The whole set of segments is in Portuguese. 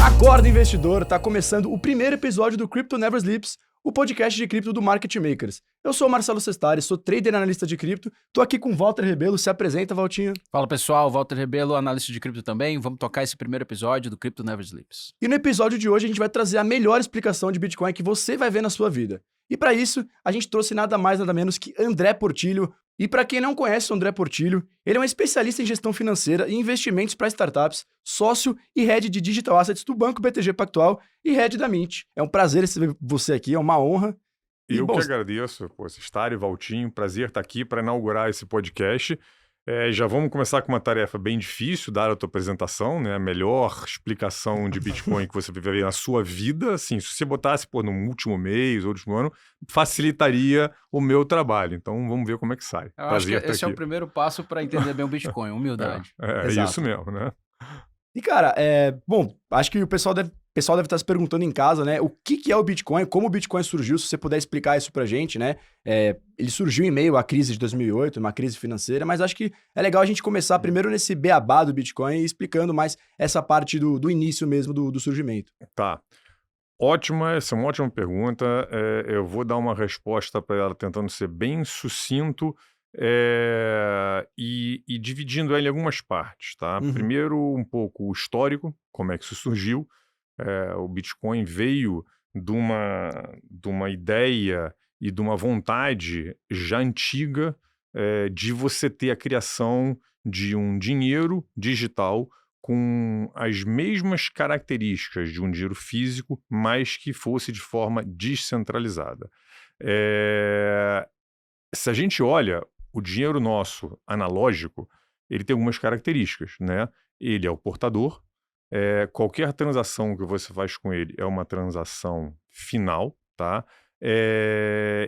Acorda, investidor! Tá começando o primeiro episódio do Crypto Never Sleeps, o podcast de cripto do Market Makers. Eu sou o Marcelo Sestari, sou trader e analista de cripto, tô aqui com o Walter Rebelo. Se apresenta, Valtinho. Fala pessoal, Walter Rebelo, analista de cripto também. Vamos tocar esse primeiro episódio do Crypto Never Sleeps. E no episódio de hoje a gente vai trazer a melhor explicação de Bitcoin que você vai ver na sua vida. E para isso, a gente trouxe nada mais nada menos que André Portillo. E para quem não conhece o André Portillo, ele é um especialista em gestão financeira e investimentos para startups, sócio e head de Digital Assets do Banco BTG Pactual e head da Mint. É um prazer receber você aqui, é uma honra. Eu que agradeço, Sestari, Valtinho, prazer estar aqui para inaugurar esse podcast. Já vamos começar com uma tarefa bem difícil, dar a tua apresentação, né? A melhor explicação de Bitcoin que você vai ver na sua vida. Assim, se você botasse no último mês ou último ano, facilitaria o meu trabalho. Então, vamos ver como é que sai. Eu acho que esse é o primeiro passo para entender bem o Bitcoin, humildade. É isso mesmo, né? E, cara, acho que o pessoal deve estar se perguntando em casa, né? O que é o Bitcoin, como o Bitcoin surgiu, se você puder explicar isso pra gente, né? Ele surgiu em meio à crise de 2008, uma crise financeira, mas acho que é legal a gente começar primeiro nesse beabá do Bitcoin e explicando mais essa parte do início mesmo do surgimento. Tá. Essa é uma ótima pergunta. Eu vou dar uma resposta para ela tentando ser bem sucinto e dividindo ela em algumas partes, tá? Uhum. Primeiro, um pouco o histórico, como é que isso surgiu. O Bitcoin veio de uma ideia e de uma vontade já antiga de você ter a criação de um dinheiro digital com as mesmas características de um dinheiro físico, mas que fosse de forma descentralizada. Se a gente olha o dinheiro nosso analógico, ele tem algumas características, né? Ele é o portador. Qualquer transação que você faz com ele é uma transação final, tá?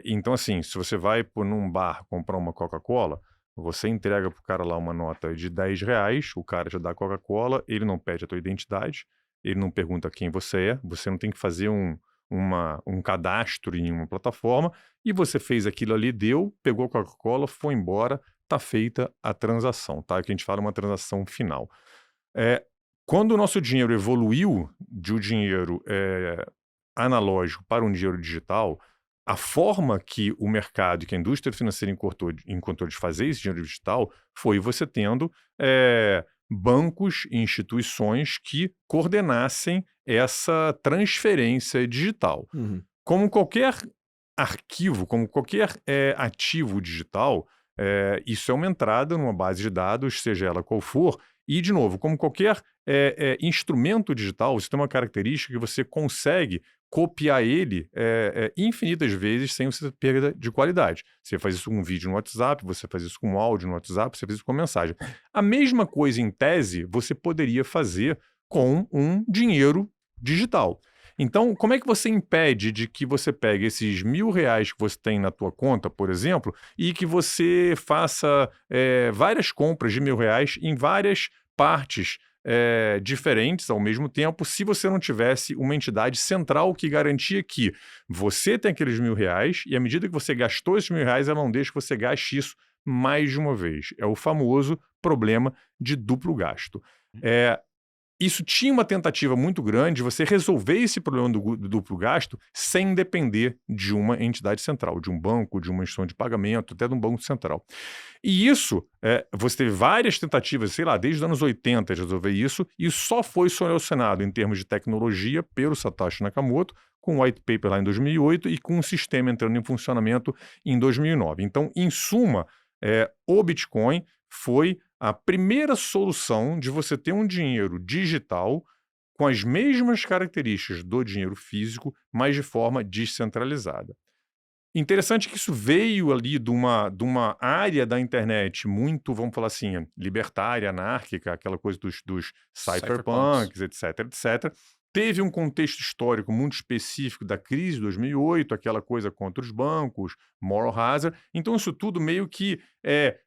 Então, assim, se você vai num bar comprar uma Coca-Cola, você entrega pro cara lá uma nota de R$10, o cara já dá Coca-Cola, ele não pede a tua identidade, ele não pergunta quem você é, você não tem que fazer um cadastro em uma plataforma, e você fez aquilo ali, pegou a Coca-Cola, foi embora, tá feita a transação, tá? Que a gente fala uma transação final. Quando o nosso dinheiro evoluiu de um dinheiro analógico para um dinheiro digital, a forma que o mercado e que a indústria financeira encontrou de fazer esse dinheiro digital foi você tendo bancos e instituições que coordenassem essa transferência digital. Uhum. Como qualquer arquivo, como qualquer ativo digital, isso é uma entrada numa base de dados, seja ela qual for, e, de novo, como qualquer instrumento digital, você tem uma característica que você consegue copiar ele infinitas vezes sem você ter perda de qualidade. Você faz isso com um vídeo no WhatsApp, você faz isso com um áudio no WhatsApp, você faz isso com uma mensagem. A mesma coisa, em tese, você poderia fazer com um dinheiro digital. Então, como é que você impede de que você pegue esses R$1.000 que você tem na tua conta, por exemplo, e que você faça várias compras de R$1.000 em várias partes diferentes ao mesmo tempo, se você não tivesse uma entidade central que garantia que você tem aqueles R$1.000 e à medida que você gastou esses R$1.000, ela não deixa que você gaste isso mais de uma vez. É o famoso problema de duplo gasto. Isso tinha uma tentativa muito grande de você resolver esse problema do duplo gasto sem depender de uma entidade central, de um banco, de uma instituição de pagamento, até de um banco central. E isso, você teve várias tentativas, sei lá, desde os anos 80 de resolver isso, e só foi solucionado em termos de tecnologia pelo Satoshi Nakamoto, com o white paper lá em 2008 e com o sistema entrando em funcionamento em 2009. Então, em suma, o Bitcoin foi a primeira solução de você ter um dinheiro digital com as mesmas características do dinheiro físico, mas de forma descentralizada. Interessante que isso veio ali de uma área da internet muito, vamos falar assim, libertária, anárquica, aquela coisa dos cypherpunks, etc. Teve um contexto histórico muito específico da crise de 2008, aquela coisa contra os bancos, moral hazard. Então, isso tudo meio que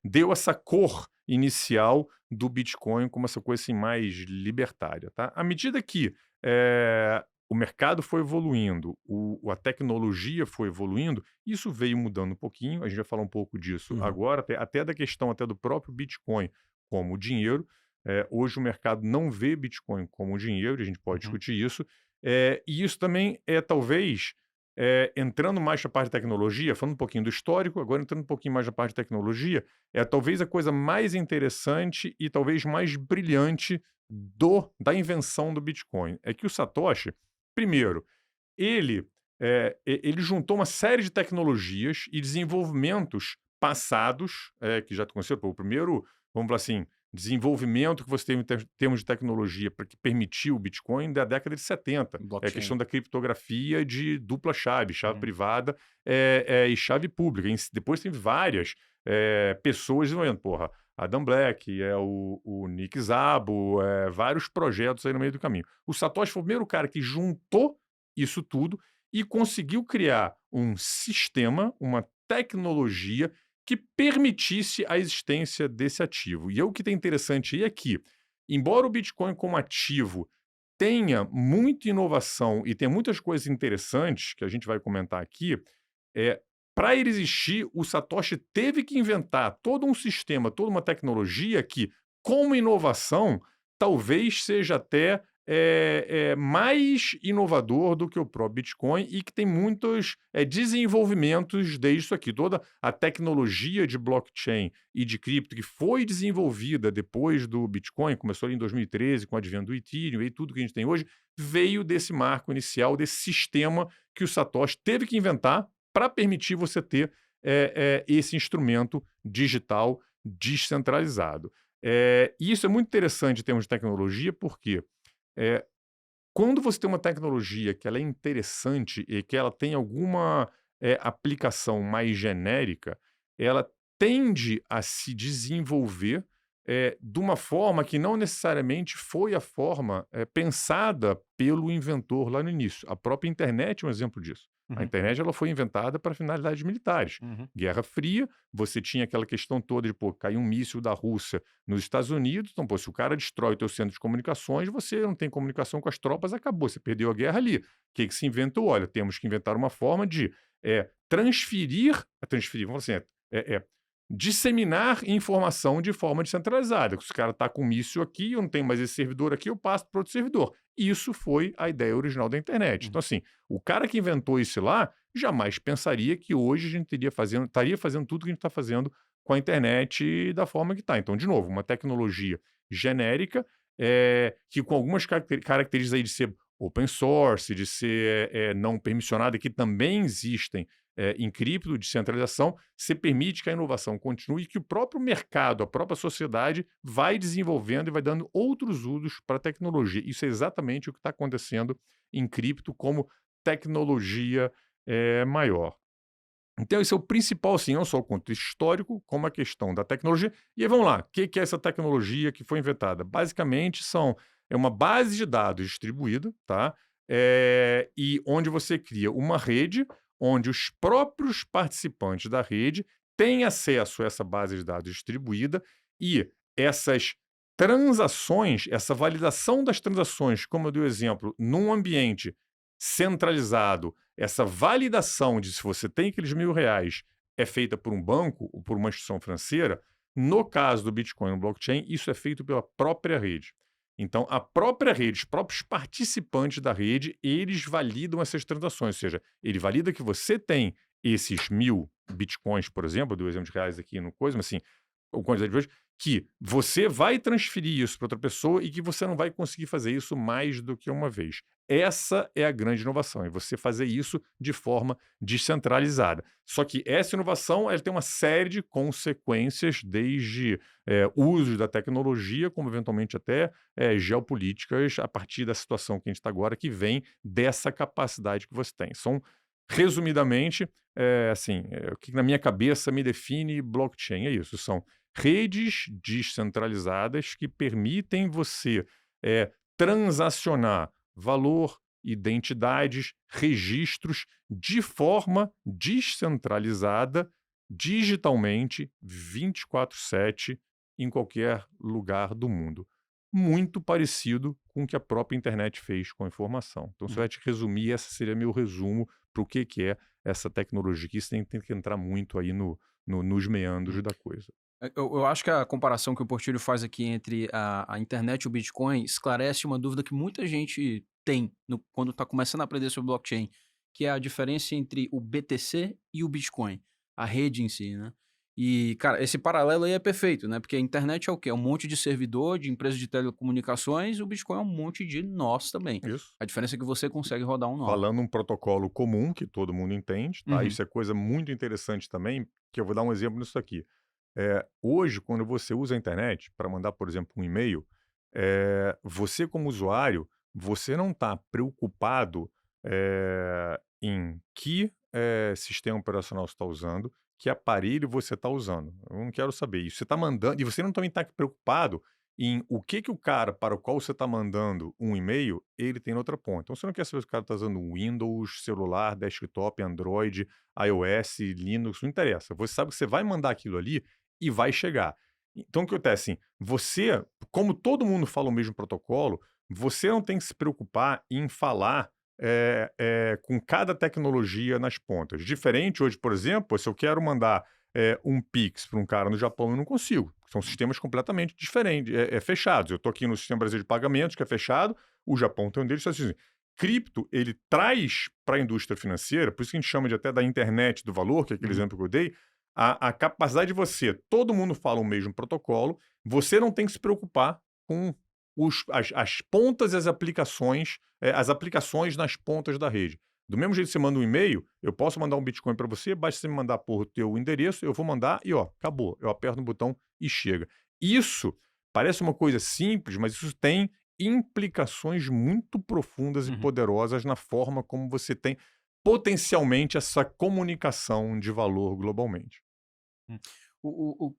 deu essa cor inicial do Bitcoin como essa coisa assim, mais libertária. Tá? À medida que o mercado foi evoluindo, a tecnologia foi evoluindo, isso veio mudando um pouquinho, a gente vai falar um pouco disso agora, até da questão até do próprio Bitcoin como dinheiro, Hoje o mercado não vê Bitcoin como dinheiro, a gente pode Uhum. discutir isso. E isso também talvez, entrando mais na parte de tecnologia, falando um pouquinho do histórico, agora entrando um pouquinho mais na parte de tecnologia, talvez a coisa mais interessante e talvez mais brilhante da invenção do Bitcoin. É que o Satoshi, primeiro, ele, ele juntou uma série de tecnologias e desenvolvimentos passados, que já aconteceu. O primeiro, vamos falar assim, desenvolvimento que você teve em termos de tecnologia para que permitiu o Bitcoin da década de 70. É a Blockchain. questão da criptografia de dupla chave, chave Uhum. privada e chave pública. Depois tem várias pessoas desenvolvendo, porra, Adam Black, o Nick Szabo, vários projetos aí no meio do caminho. O Satoshi foi o primeiro cara que juntou isso tudo e conseguiu criar um sistema, uma tecnologia que permitisse a existência desse ativo. E o que é interessante aí é que, embora o Bitcoin como ativo tenha muita inovação e tenha muitas coisas interessantes que a gente vai comentar aqui, para ele existir, o Satoshi teve que inventar todo um sistema, toda uma tecnologia que, como inovação, talvez seja até mais inovador do que o próprio Bitcoin e que tem muitos desenvolvimentos desde isso aqui. Toda a tecnologia de blockchain e de cripto que foi desenvolvida depois do Bitcoin, começou ali em 2013 com o advento do Ethereum e tudo que a gente tem hoje, veio desse marco inicial, desse sistema que o Satoshi teve que inventar para permitir você ter esse instrumento digital descentralizado. E isso é muito interessante em termos de tecnologia, porque quando você tem uma tecnologia que ela é interessante e que ela tem alguma aplicação mais genérica, ela tende a se desenvolver de uma forma que não necessariamente foi a forma pensada pelo inventor lá no início. A própria internet é um exemplo disso. A Uhum. internet ela foi inventada para finalidades militares. Uhum. Guerra Fria, você tinha aquela questão toda de, pô, cair um míssil da Rússia nos Estados Unidos, então, pô, se o cara destrói o teu centro de comunicações, você não tem comunicação com as tropas, acabou, você perdeu a guerra ali. O que se inventou? Olha, temos que inventar uma forma de transferir, vamos assim, disseminar informação de forma descentralizada. Se o cara está com um míssil aqui, eu não tenho mais esse servidor aqui, eu passo para outro servidor. Isso foi a ideia original da internet. Então, assim, o cara que inventou isso lá jamais pensaria que hoje a gente estaria fazendo tudo que a gente está fazendo com a internet da forma que está. Então, de novo, uma tecnologia genérica que com algumas características aí de ser open source, de ser não permissionada, que também existem em cripto, de centralização, você permite que a inovação continue e que o próprio mercado, a própria sociedade vai desenvolvendo e vai dando outros usos para a tecnologia. Isso é exatamente o que está acontecendo em cripto como tecnologia maior. Então, esse é o principal, assim, não só o contexto histórico, como a questão da tecnologia. E aí, vamos lá, o que é essa tecnologia que foi inventada? Basicamente, é uma base de dados distribuída, tá? E onde você cria uma rede, onde os próprios participantes da rede têm acesso a essa base de dados distribuída e essas transações, essa validação das transações, como eu dei o exemplo, num ambiente centralizado, essa validação de se você tem aqueles R$ 1.000 é feita por um banco ou por uma instituição financeira, no caso do Bitcoin no blockchain, isso é feito pela própria rede. Então, a própria rede, os próprios participantes da rede, eles validam essas transações, ou seja, ele valida que você tem esses 1.000 Bitcoins, por exemplo, eu dei o exemplo de reais aqui no coisa, mas assim, ou quantidade de hoje, que você vai transferir isso para outra pessoa e que você não vai conseguir fazer isso mais do que uma vez. Essa é a grande inovação, é você fazer isso de forma descentralizada. Só que essa inovação ela tem uma série de consequências, desde usos da tecnologia, como eventualmente até geopolíticas, a partir da situação que a gente está agora, que vem dessa capacidade que você tem. São, resumidamente, o que na minha cabeça me define blockchain, é isso, são redes descentralizadas que permitem você transacionar valor, identidades, registros de forma descentralizada, digitalmente, 24/7, em qualquer lugar do mundo. Muito parecido com o que a própria internet fez com a informação. Então, se eu te resumir, esse seria meu resumo para o que é essa tecnologia. Que isso tem que entrar muito aí nos meandros da coisa. Eu acho que a comparação que o Portilho faz aqui entre a internet e o Bitcoin esclarece uma dúvida que muita gente tem quando está começando a aprender sobre blockchain, que é a diferença entre o BTC e o Bitcoin, a rede em si, né? E, cara, esse paralelo aí é perfeito, né? Porque a internet é o quê? É um monte de servidor, de empresas de telecomunicações, e o Bitcoin é um monte de nós também. Isso. A diferença é que você consegue rodar um nó. Falando um protocolo comum que todo mundo entende, tá? Uhum, Isso é coisa muito interessante também, que eu vou dar um exemplo nisso aqui. Hoje, quando você usa a internet para mandar, por exemplo, um e-mail, você como usuário, você não está preocupado em que sistema operacional você está usando, que aparelho você está usando. Eu não quero saber isso. Você está mandando, e você não também está preocupado em o que o cara para o qual você está mandando um e-mail, ele tem na outra ponta. Então, você não quer saber se o cara está usando Windows, celular, desktop, Android, iOS, Linux, não interessa. Você sabe que você vai mandar aquilo ali e vai chegar. Então, o que acontece? Assim, você, como todo mundo fala o mesmo protocolo, você não tem que se preocupar em falar com cada tecnologia nas pontas. Diferente hoje, por exemplo, se eu quero mandar um Pix para um cara no Japão, eu não consigo. São sistemas completamente diferentes, fechados. Eu estou aqui no Sistema Brasileiro de Pagamentos, que é fechado, o Japão tem um deles, assim, cripto, ele traz para a indústria financeira, por isso que a gente chama de até da internet do valor, que é aquele uhum. exemplo que eu dei, a capacidade de você, todo mundo fala o mesmo protocolo, você não tem que se preocupar com as pontas e as aplicações nas pontas da rede. Do mesmo jeito que você manda um e-mail, eu posso mandar um Bitcoin para você, basta você me mandar por teu endereço, eu vou mandar e ó, acabou. Eu aperto no botão e chega. Isso parece uma coisa simples, mas isso tem implicações muito profundas e Uhum. poderosas na forma como você tem potencialmente essa comunicação de valor globalmente. Hum. O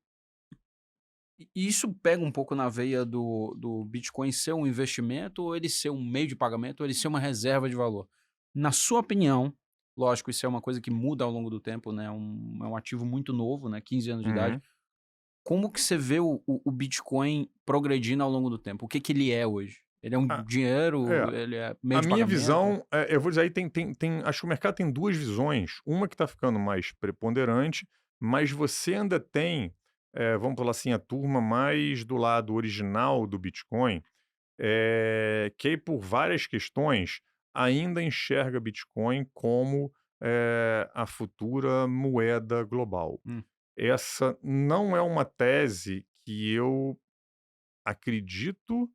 E isso pega um pouco na veia do Bitcoin ser um investimento, ou ele ser um meio de pagamento, ou ele ser uma reserva de valor? Na sua opinião, lógico, isso é uma coisa que muda ao longo do tempo, né, é um ativo muito novo, né, 15 anos de idade. Uhum. Como que você vê o Bitcoin progredindo ao longo do tempo? O que que ele é hoje? Ele é um Ah, dinheiro? é, Ele é meio a de minha pagamento? visão, eu vou dizer aí, acho que o mercado tem duas visões. Uma que está ficando mais preponderante, mas você ainda tem, vamos falar assim, a turma mais do lado original do Bitcoin, que aí por várias questões ainda enxerga Bitcoin como a futura moeda global. Hum, Essa não é uma tese que eu acredito.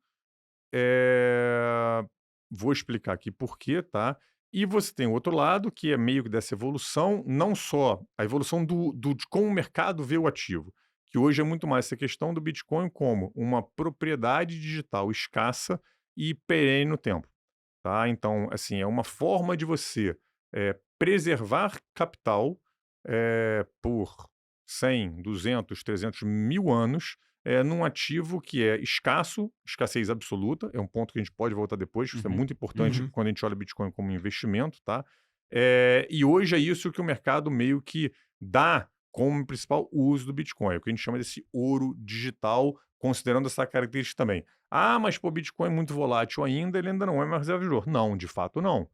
Eh, Vou explicar aqui por quê, tá? E você tem o outro lado, que é meio que dessa evolução, não só a evolução de como o mercado vê o ativo, que hoje é muito mais essa questão do Bitcoin como uma propriedade digital escassa e perene no tempo, tá? Então, assim, é uma forma de você preservar capital por 100, 200, 300 mil anos num ativo que é escasso, escassez absoluta, é um ponto que a gente pode voltar depois, isso é uhum, muito importante uhum, quando a gente olha Bitcoin como investimento, tá? E hoje é isso que o mercado meio que dá como principal uso do Bitcoin, é o que a gente chama desse ouro digital, considerando essa característica também. Ah, mas pô, o Bitcoin é muito volátil ainda, ele ainda não é uma reserva de valor. Não, de fato não.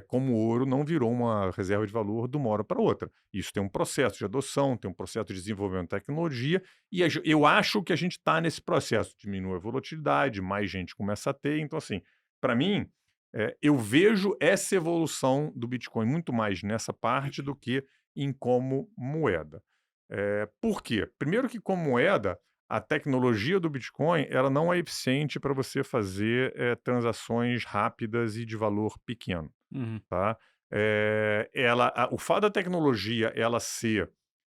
Como o ouro não virou uma reserva de valor de uma hora para outra. Isso tem um processo de adoção, tem um processo de desenvolvimento de tecnologia, e eu acho que a gente está nesse processo. Diminui a volatilidade, mais gente começa a ter. Então, assim, para mim, eu vejo essa evolução do Bitcoin muito mais nessa parte do que em como moeda. Por quê? Primeiro que como moeda, a tecnologia do Bitcoin ela não é eficiente para você fazer transações rápidas e de valor pequeno, uhum. tá? O fato da tecnologia ela ser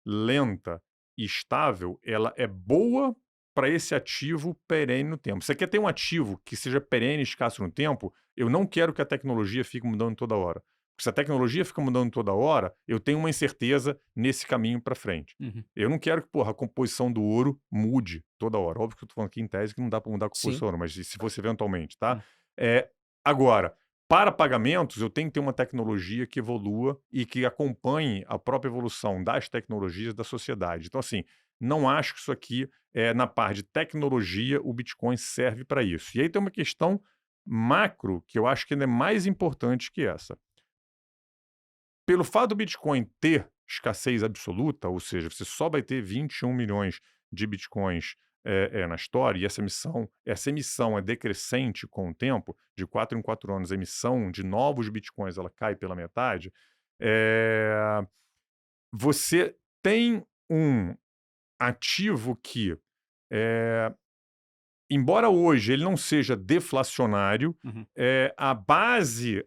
lenta e estável, ela é boa para esse ativo perene no tempo. Você quer ter um ativo que seja perene e escasso no tempo? Eu não quero que a tecnologia fique mudando toda hora. Porque se a tecnologia fica mudando toda hora, eu tenho uma incerteza nesse caminho para frente. Uhum. Eu não quero que, porra, a composição do ouro mude toda hora. Óbvio que eu estou falando aqui em tese que não dá para mudar a Sim. composição do ouro, mas se fosse eventualmente, tá? Hum. Agora, para pagamentos, eu tenho que ter uma tecnologia que evolua e que acompanhe a própria evolução das tecnologias da sociedade. Então, assim, não acho que isso aqui, na parte de tecnologia, o Bitcoin serve para isso. E aí tem uma questão macro que eu acho que ainda é mais importante que essa. Pelo fato do Bitcoin ter escassez absoluta, ou seja, você só vai ter 21 milhões de bitcoins na história, e essa emissão é decrescente com o tempo, de 4 em 4 anos, a emissão de novos bitcoins ela cai pela metade, você tem um ativo que, embora hoje ele não seja deflacionário, Uhum. a base,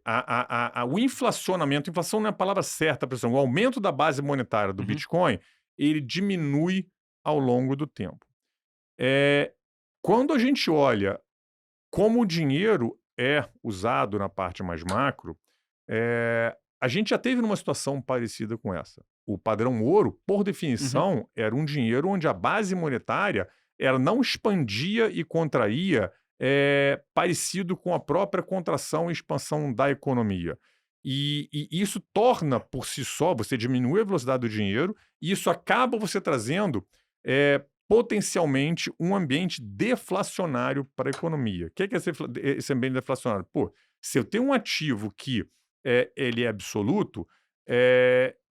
o inflacionamento, inflação não é a palavra certa, pessoal, o aumento da base monetária do Uhum. Bitcoin, ele diminui ao longo do tempo. Quando a gente olha como o dinheiro é usado na parte mais macro, a gente já teve numa situação parecida com essa. O padrão ouro, por definição, era um dinheiro onde a base monetária ela não expandia e contraía parecido com a própria contração e expansão da economia. E isso torna, por si só, você diminui a velocidade do dinheiro e isso acaba você trazendo potencialmente um ambiente deflacionário para a economia. O que é esse ambiente deflacionário? Pô, se eu tenho um ativo que ele é absoluto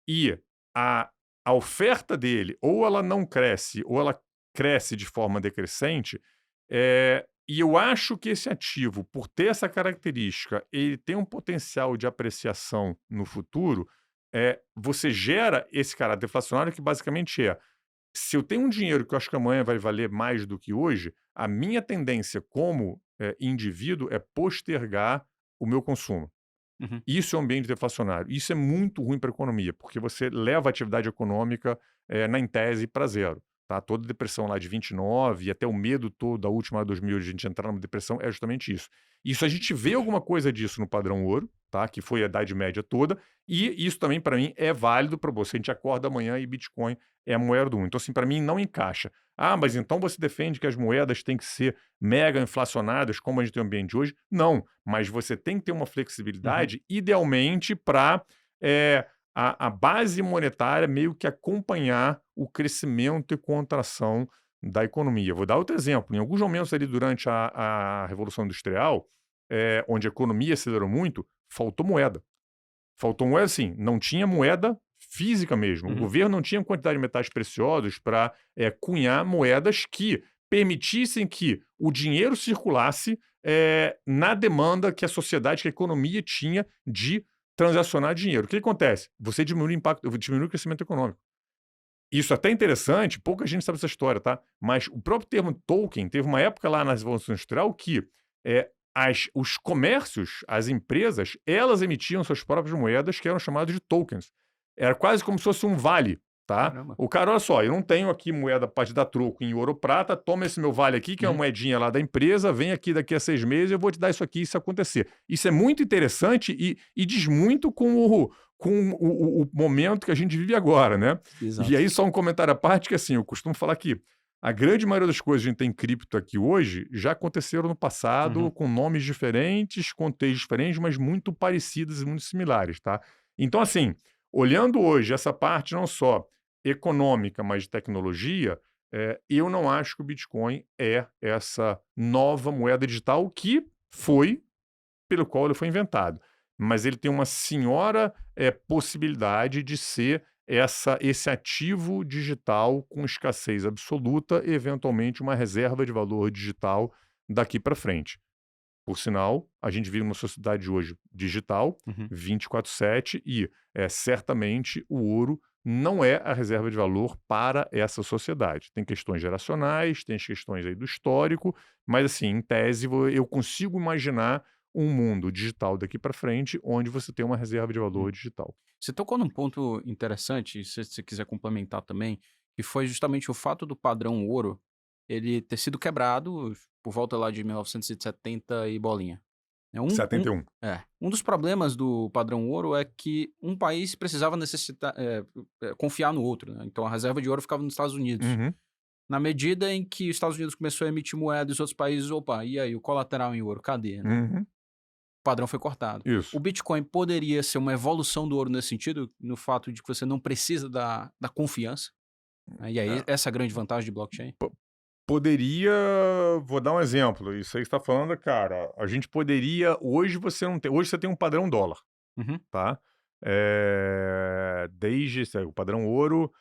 e a oferta dele ou ela não cresce ou ela cresce de forma decrescente, e eu acho que esse ativo, por ter essa característica, ele tem um potencial de apreciação no futuro, você gera esse caráter deflacionário que basicamente se eu tenho um dinheiro que eu acho que amanhã vai valer mais do que hoje, a minha tendência como indivíduo é postergar o meu consumo. Uhum. Isso é um ambiente deflacionário. Isso é muito ruim para a economia, porque você leva a atividade econômica, em tese, para zero. Tá? Toda depressão lá de 29 e até o medo todo da última 2000 de a gente entrar numa depressão é justamente isso. Isso a gente vê alguma coisa disso no padrão ouro, tá? Que foi a Idade Média toda, e isso também, para mim, é válido para você. A gente acorda amanhã e Bitcoin é a moeda do mundo. Então, assim, para mim, não encaixa. Ah, mas então você defende que as moedas têm que ser mega inflacionadas, como a gente tem no ambiente de hoje? Não, mas você tem que ter uma flexibilidade, idealmente, para a base monetária meio que acompanhar o crescimento e contração da economia. Vou dar outro exemplo. Em alguns momentos ali durante a Revolução Industrial, onde a economia acelerou muito, faltou moeda. Faltou moeda, assim, não tinha moeda física mesmo. O governo não tinha quantidade de metais preciosos para cunhar moedas que permitissem que o dinheiro circulasse na demanda que a sociedade, que a economia tinha de transacionar dinheiro. O que acontece? Você diminui o impacto, diminui o crescimento econômico. Isso é até interessante, pouca gente sabe essa história, tá? Mas o próprio termo token teve uma época lá na Revolução Industrial que os comércios, as empresas, elas emitiam suas próprias moedas que eram chamadas de tokens. Era quase como se fosse um vale, tá? Caramba. O cara, olha só, eu não tenho aqui moeda para te dar troco em ouro ou prata, toma esse meu vale aqui, que é uma moedinha lá da empresa, vem aqui daqui a 6 meses, eu vou te dar isso aqui se acontecer. Isso é muito interessante e diz muito com o momento que a gente vive agora, né? Exato. E aí, só um comentário à parte, que assim, eu costumo falar que a grande maioria das coisas que a gente tem em cripto aqui hoje já aconteceram no passado com nomes diferentes, contextos diferentes, mas muito parecidos e muito similares, tá? Então, assim, olhando hoje essa parte não só econômica, mas de tecnologia, eu não acho que o Bitcoin é essa nova moeda digital que foi pelo qual ele foi inventado. Mas ele tem uma senhora possibilidade de ser esse ativo digital com escassez absoluta e, eventualmente, uma reserva de valor digital daqui para frente. Por sinal, a gente vive numa sociedade hoje digital, 24/7, e certamente o ouro não é a reserva de valor para essa sociedade. Tem questões geracionais, tem as questões aí do histórico, mas assim, em tese, eu consigo imaginar um mundo digital daqui para frente onde você tem uma reserva de valor digital. Você tocou num ponto interessante, se você quiser complementar também, que foi justamente o fato do padrão ouro ele ter sido quebrado por volta lá de 1970 e bolinha. Um 71. um dos problemas do padrão ouro é que um país precisava confiar no outro, né? Então a reserva de ouro ficava nos Estados Unidos. Uhum. Na medida em que os Estados Unidos começou a emitir moeda e os outros países, opa, e aí, o colateral em ouro, cadê, né? Uhum. O padrão foi cortado. Isso. O Bitcoin poderia ser uma evolução do ouro nesse sentido, no fato de que você não precisa da confiança, né? E aí, essa é a grande vantagem de blockchain. Poderia, vou dar um exemplo. Isso aí que você está falando, cara. A gente poderia. Hoje você tem um padrão dólar, Uhum. tá? Desde o padrão ouro,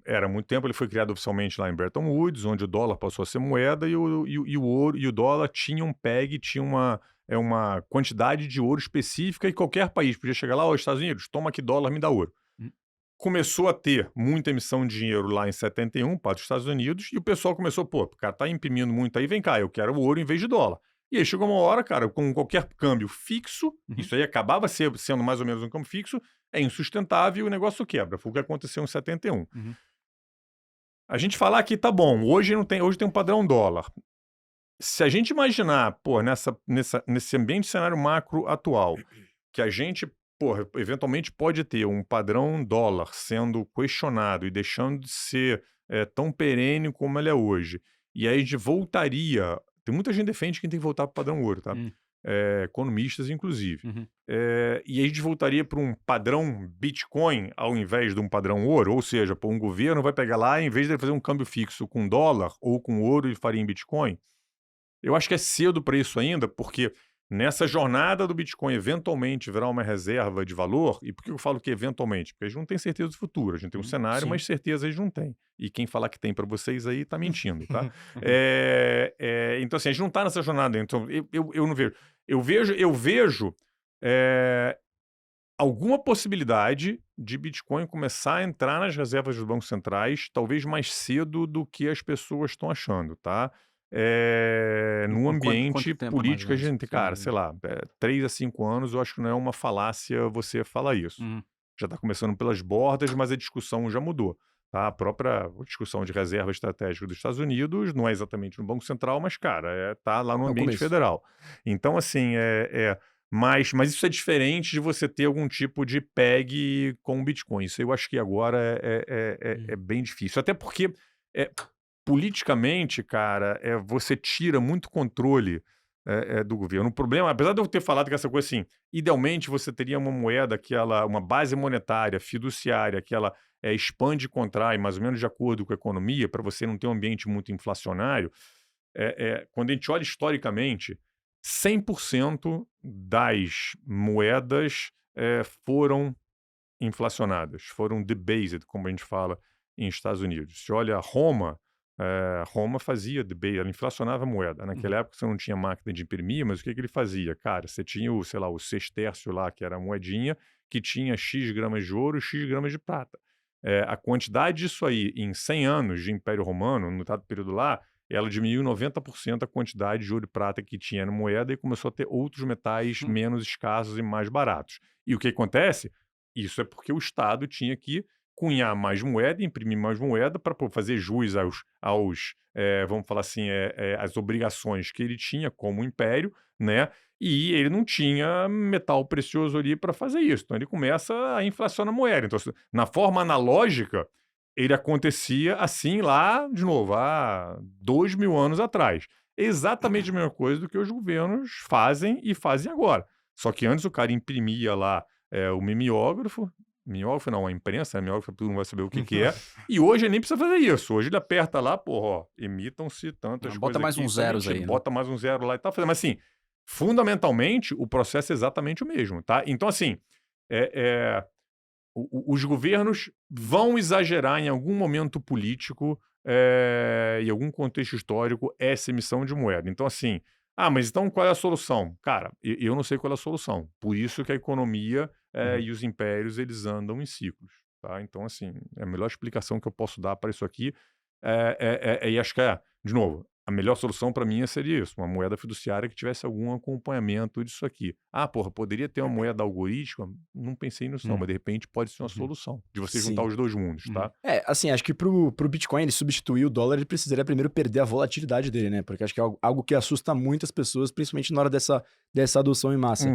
era muito tempo, ele foi criado oficialmente lá em Bretton Woods, onde o dólar passou a ser moeda e o ouro e o dólar tinha um peg, tinha uma quantidade de ouro específica e qualquer país podia chegar lá, Estados Unidos, toma aqui dólar, me dá ouro. Hum. Começou a ter muita emissão de dinheiro lá em 71 para os Estados Unidos e o pessoal começou, pô, o cara tá imprimindo muito aí, vem cá, eu quero ouro em vez de dólar. E aí chegou uma hora, cara, com qualquer câmbio fixo, isso aí acabava sendo mais ou menos um câmbio fixo, é insustentável e o negócio quebra. Foi o que aconteceu em 71. A gente falar aqui, tá bom, hoje tem um padrão dólar. Se a gente imaginar, pô, nesse ambiente cenário macro atual, que a gente, porra, eventualmente pode ter um padrão dólar sendo questionado e deixando de ser tão perene como ele é hoje, e aí a gente voltaria. Tem muita gente que defende que tem que voltar para o padrão ouro, tá? Economistas, inclusive. E aí a gente voltaria para um padrão Bitcoin ao invés de um padrão ouro, ou seja, pô, um governo vai pegar lá, em vez de ele fazer um câmbio fixo com dólar ou com ouro, ele faria em Bitcoin. Eu acho que é cedo para isso ainda, porque nessa jornada do Bitcoin eventualmente virar uma reserva de valor, e por que eu falo que eventualmente? Porque a gente não tem certeza do futuro, a gente tem um cenário, mas certeza a gente não tem. E quem falar que tem para vocês aí tá mentindo, tá? Então assim, a gente não tá nessa jornada, então eu não vejo. Eu vejo alguma possibilidade de Bitcoin começar a entrar nas reservas dos bancos centrais, talvez mais cedo do que as pessoas estão achando, tá? No ambiente tempo, político, a mais ou menos? gente, cara, sei lá, 3 a 5 anos, eu acho que não é uma falácia você falar isso. Já está começando pelas bordas, mas a discussão já mudou. Tá? A própria discussão de reserva estratégica dos Estados Unidos não é exatamente no Banco Central, mas, cara, tá lá no ambiente federal. Então, assim, mas isso é diferente de você ter algum tipo de PEG com o Bitcoin. Isso eu acho que agora é bem difícil. Até porque politicamente, cara, você tira muito controle do governo. O problema, apesar de eu ter falado que essa coisa assim, idealmente você teria uma moeda uma base monetária, fiduciária, que ela expande e contrai mais ou menos de acordo com a economia, para você não ter um ambiente muito inflacionário. Quando a gente olha historicamente, 100% das moedas foram inflacionadas, foram debased, como a gente fala em Estados Unidos. Se olha Roma fazia debate, ela inflacionava a moeda. Naquela época você não tinha máquina de imprimir, mas o que ele fazia? Cara, você tinha o sextércio lá, que era a moedinha, que tinha X gramas de ouro e X gramas de prata. A quantidade disso aí, em 100 anos de Império Romano, no dado período lá, ela diminuiu 90% a quantidade de ouro e prata que tinha na moeda e começou a ter outros metais menos escassos e mais baratos. E o que acontece? Isso é porque o Estado tinha que cunhar mais moeda, imprimir mais moeda para fazer jus vamos falar assim, as obrigações que ele tinha como império, né? E ele não tinha metal precioso ali para fazer isso. Então ele começa a inflacionar a moeda. Então, na forma analógica, ele acontecia assim lá, de novo, há 2.000 anos atrás. Exatamente a mesma coisa do que os governos fazem e fazem agora. Só que antes o cara imprimia lá o mimeógrafo não, a imprensa, mimeógrafo, todo mundo vai saber o que é. E hoje ele nem precisa fazer isso. Hoje ele aperta lá, porra, emitam-se tantas coisas bota mais aqui, uns zeros aí, né? bota mais um zero lá e tá fazendo. Mas assim, fundamentalmente, o processo é exatamente o mesmo, tá? Então assim, os governos vão exagerar em algum momento político, em algum contexto histórico, essa emissão de moeda. Então assim, mas então qual é a solução? Cara, eu não sei qual é a solução. Por isso que a economia e os impérios, eles andam em ciclos, tá? Então, assim, a melhor explicação que eu posso dar para isso aqui e acho que de novo, a melhor solução para mim seria isso, uma moeda fiduciária que tivesse algum acompanhamento disso aqui. Porra, poderia ter uma moeda algorítmica? Não pensei nisso não, mas de repente pode ser uma solução, de você juntar os dois mundos, tá? Assim, acho que pro Bitcoin ele substituir o dólar, ele precisaria primeiro perder a volatilidade dele, né? Porque acho que é algo que assusta muitas pessoas, principalmente na hora dessa adoção em massa.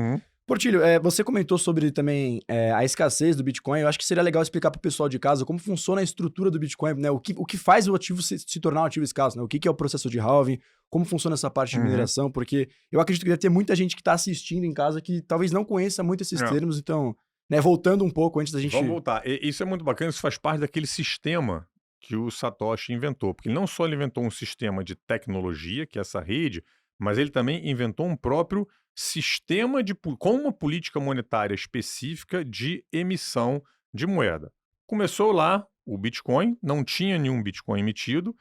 Portilho, você comentou sobre também a escassez do Bitcoin. Eu acho que seria legal explicar para o pessoal de casa como funciona a estrutura do Bitcoin, né? O que faz o ativo se tornar um ativo escasso, né? O que é o processo de halving, como funciona essa parte de mineração, porque eu acredito que deve ter muita gente que está assistindo em casa que talvez não conheça muito esses termos, então, né, voltando um pouco antes da gente... Vamos voltar. Isso é muito bacana, isso faz parte daquele sistema que o Satoshi inventou, porque não só ele inventou um sistema de tecnologia, que é essa rede, mas ele também inventou um próprio sistema com uma política monetária específica de emissão de moeda. Começou lá o Bitcoin, não tinha nenhum Bitcoin emitido,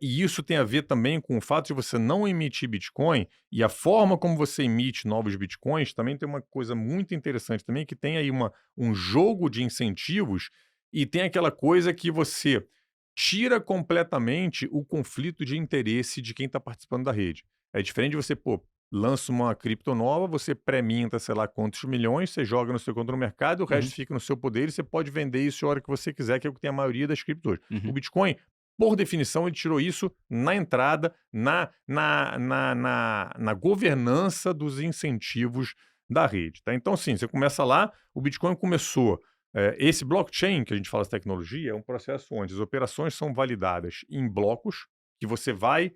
e isso tem a ver também com o fato de você não emitir Bitcoin e a forma como você emite novos Bitcoins também tem uma coisa muito interessante também, que tem aí um jogo de incentivos e tem aquela coisa que você tira completamente o conflito de interesse de quem está participando da rede. É diferente de você, pô, lança uma cripto nova, você pré-minta, sei lá quantos milhões, você joga no seu conta no mercado, o resto fica no seu poder e você pode vender isso a hora que você quiser, que é o que tem a maioria das criptos hoje. O Bitcoin, por definição, ele tirou isso na entrada, na governança dos incentivos da rede. Tá? Então, sim, você começa lá, o Bitcoin começou. Esse blockchain, que a gente fala de tecnologia, é um processo onde as operações são validadas em blocos, que você vai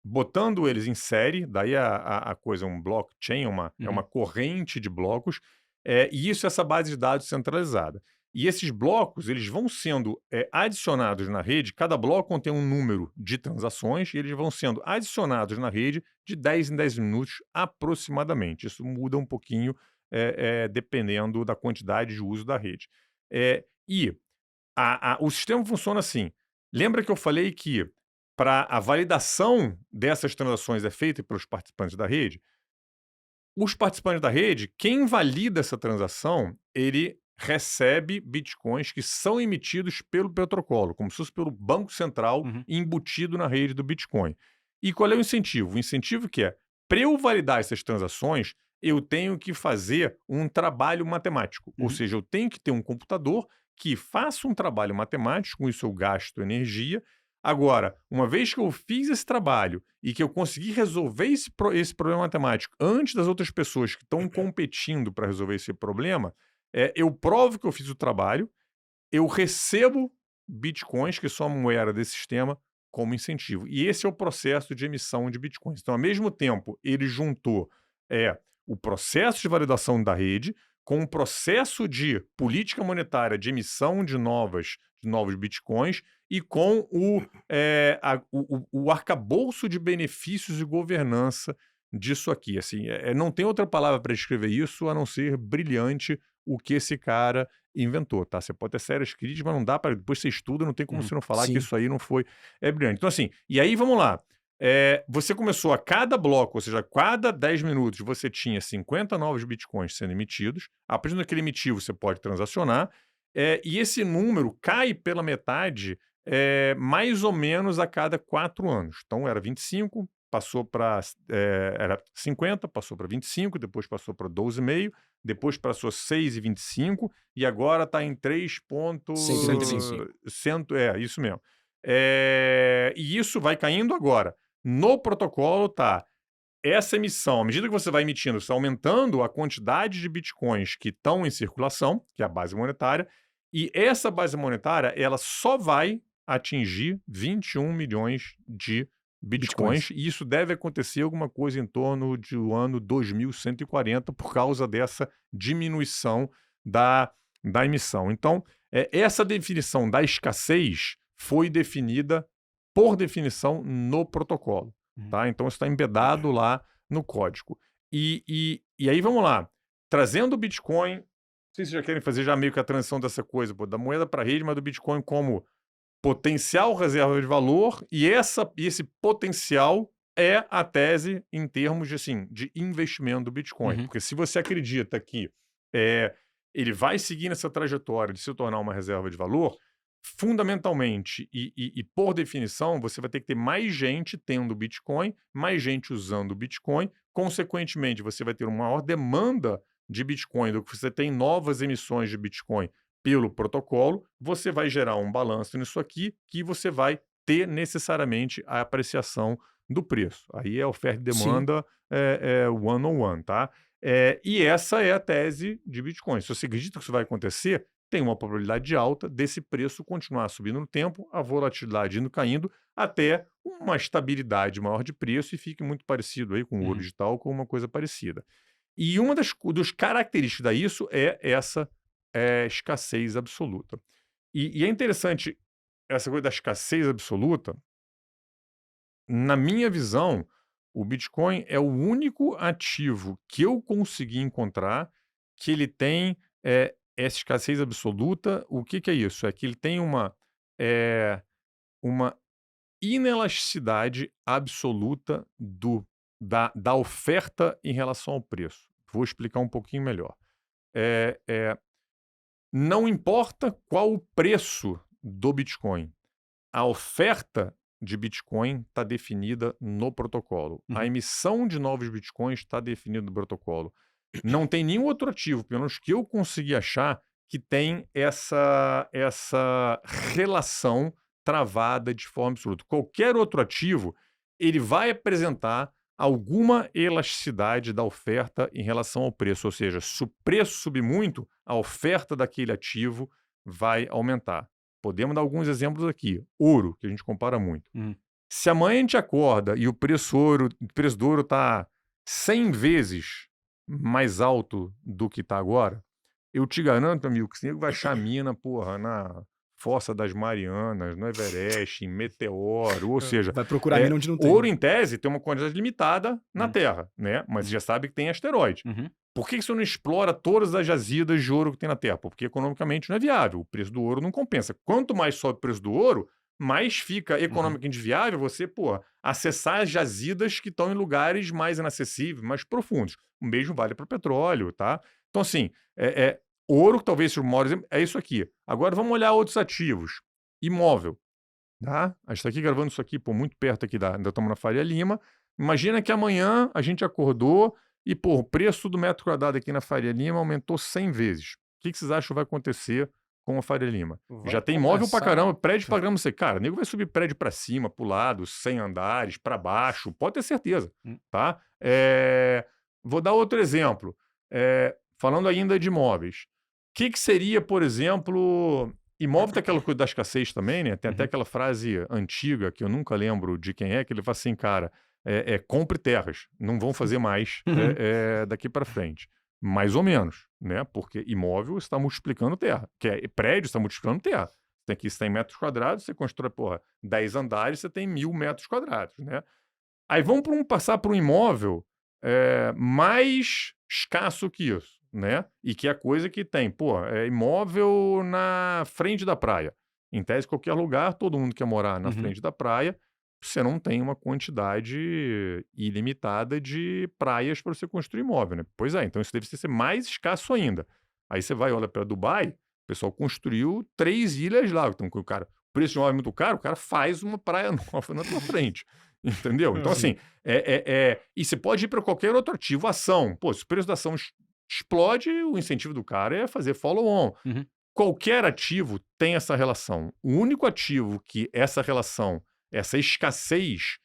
botando eles em série, daí a coisa, um blockchain, é uma corrente de blocos, e isso é essa base de dados centralizada. E esses blocos, eles vão sendo adicionados na rede, cada bloco contém um número de transações, e eles vão sendo adicionados na rede de 10 em 10 minutos aproximadamente. Isso muda um pouquinho dependendo da quantidade de uso da rede. E o sistema funciona assim. Lembra que eu falei que para a validação dessas transações é feita pelos participantes da rede? Os participantes da rede, quem valida essa transação, ele recebe bitcoins que são emitidos pelo protocolo, como se fosse pelo Banco Central embutido na rede do Bitcoin. E qual é o incentivo? O incentivo que é, para eu validar essas transações, eu tenho que fazer um trabalho matemático. Ou seja, eu tenho que ter um computador que faça um trabalho matemático, com isso eu gasto energia. Agora, uma vez que eu fiz esse trabalho e que eu consegui resolver esse problema matemático antes das outras pessoas que estão competindo para resolver esse problema, eu provo que eu fiz o trabalho, eu recebo bitcoins, que são a moeda desse sistema, como incentivo. E esse é o processo de emissão de bitcoins. Então, ao mesmo tempo, ele juntou o processo de validação da rede com o processo de política monetária de emissão de novos bitcoins e com o arcabouço de benefícios e governança disso aqui. Assim, não tem outra palavra para descrever isso a não ser brilhante o que esse cara inventou, tá? Você pode ter sérias críticas, mas não dá para. Depois você estuda, não tem como você não falar que isso aí não foi. É brilhante. Então, assim, e aí vamos lá. Você começou a cada bloco, ou seja, a cada 10 minutos, você tinha 50 novos bitcoins sendo emitidos. A partir daquele emitivo, você pode transacionar. E esse número cai pela metade mais ou menos a cada 4 anos. Então, era 25, passou para era 50, passou para 25, depois passou para 12,5, depois passou 6,25 e agora está em 125. Isso mesmo. E isso vai caindo agora. No protocolo tá essa emissão, à medida que você vai emitindo, você está aumentando a quantidade de bitcoins que estão em circulação, que é a base monetária, e essa base monetária ela só vai atingir 21 milhões de bitcoins, e isso deve acontecer alguma coisa em torno do ano 2140 por causa dessa diminuição da emissão. Então, essa definição da escassez foi definida, por definição, no protocolo. Tá? Então, isso está embedado lá no código. E aí, vamos lá. Trazendo o Bitcoin, não sei se vocês já querem fazer já meio que a transição dessa coisa, da moeda para a rede, mas do Bitcoin como potencial reserva de valor, e esse potencial é a tese em termos de investimento do Bitcoin. Porque se você acredita que ele vai seguir nessa trajetória de se tornar uma reserva de valor, fundamentalmente e por definição, você vai ter que ter mais gente tendo Bitcoin, mais gente usando o Bitcoin, consequentemente, você vai ter uma maior demanda de Bitcoin do que você tem novas emissões de Bitcoin pelo protocolo, você vai gerar um balanço nisso aqui que você vai ter necessariamente a apreciação do preço. Aí é oferta e demanda one-on-one, tá? E essa é a tese de Bitcoin. Se você acredita que isso vai acontecer, tem uma probabilidade alta desse preço continuar subindo no tempo, a volatilidade indo caindo, até uma estabilidade maior de preço e fique muito parecido aí com o ouro digital, com uma coisa parecida. E uma das características disso é essa escassez absoluta. E é interessante essa coisa da escassez absoluta. Na minha visão, o Bitcoin é o único ativo que eu consegui encontrar que ele tem essa escassez absoluta, o que é isso? É que ele tem uma inelasticidade absoluta da oferta em relação ao preço. Vou explicar um pouquinho melhor. Não importa qual o preço do Bitcoin, a oferta de Bitcoin está definida no protocolo. A emissão de novos Bitcoins está definida no protocolo. Não tem nenhum outro ativo, pelo menos que eu consegui achar, que tem essa relação travada de forma absoluta. Qualquer outro ativo, ele vai apresentar alguma elasticidade da oferta em relação ao preço. Ou seja, se o preço subir muito, a oferta daquele ativo vai aumentar. Podemos dar alguns exemplos aqui. Ouro, que a gente compara muito. Se amanhã a gente acorda e o preço do ouro está 100 vezes mais alto do que está agora, eu te garanto, amigo, que você vai achar mina, porra, na Fossa das Marianas, no Everest, em Meteoro, ou seja... Vai procurar mina onde não tem. Ouro, em tese, tem uma quantidade limitada na Terra, né? Mas você já sabe que tem asteroide. Por que você não explora todas as jazidas de ouro que tem na Terra? Porque economicamente não é viável. O preço do ouro não compensa. Quanto mais sobe o preço do ouro, mais fica economicamente viável você, acessar as jazidas que estão em lugares mais inacessíveis, mais profundos. O mesmo vale para o petróleo, tá? Então, assim, ouro, que talvez seja o maior exemplo, é isso aqui. Agora, vamos olhar outros ativos. Imóvel, tá? A gente está aqui gravando isso aqui, muito perto aqui ainda estamos na Faria Lima. Imagina que amanhã a gente acordou e, o preço do metro quadrado aqui na Faria Lima aumentou 100 vezes. O que vocês acham que vai acontecer com a Faria Lima? Já tem imóvel pra caramba, prédio pra caramba. Cara, o nego vai subir prédio pra cima, pro lado, 100 andares, pra baixo, pode ter certeza, tá? Vou dar outro exemplo. Falando ainda de imóveis. O que seria, por exemplo... Imóvel tem aquela coisa da escassez também, né? Tem até aquela frase antiga, que eu nunca lembro de quem é, que ele fala assim, cara, compre terras, não vão fazer mais daqui para frente. Mais ou menos, né? Porque imóvel está multiplicando terra, prédio está multiplicando terra. Tem aqui 100 metros quadrados, você constrói, 10 andares, você tem 1.000 metros quadrados, né? Aí vamos passar para um imóvel mais escasso que isso, né? E que é a coisa que tem, imóvel na frente da praia. Em tese, qualquer lugar, todo mundo quer morar na frente da praia, você não tem uma quantidade ilimitada de praias para você construir imóvel, né? Pois é, então isso deve ser mais escasso ainda. Aí você vai, olha para Dubai, o pessoal construiu 3 ilhas lá. Então, o preço de um imóvel é muito caro, o cara faz uma praia nova na tua frente. Entendeu? Então, assim, e você pode ir para qualquer outro ativo, ação. Se o preço da ação explode, o incentivo do cara é fazer follow-on. Qualquer ativo tem essa relação. O único ativo que essa relação, essa escassez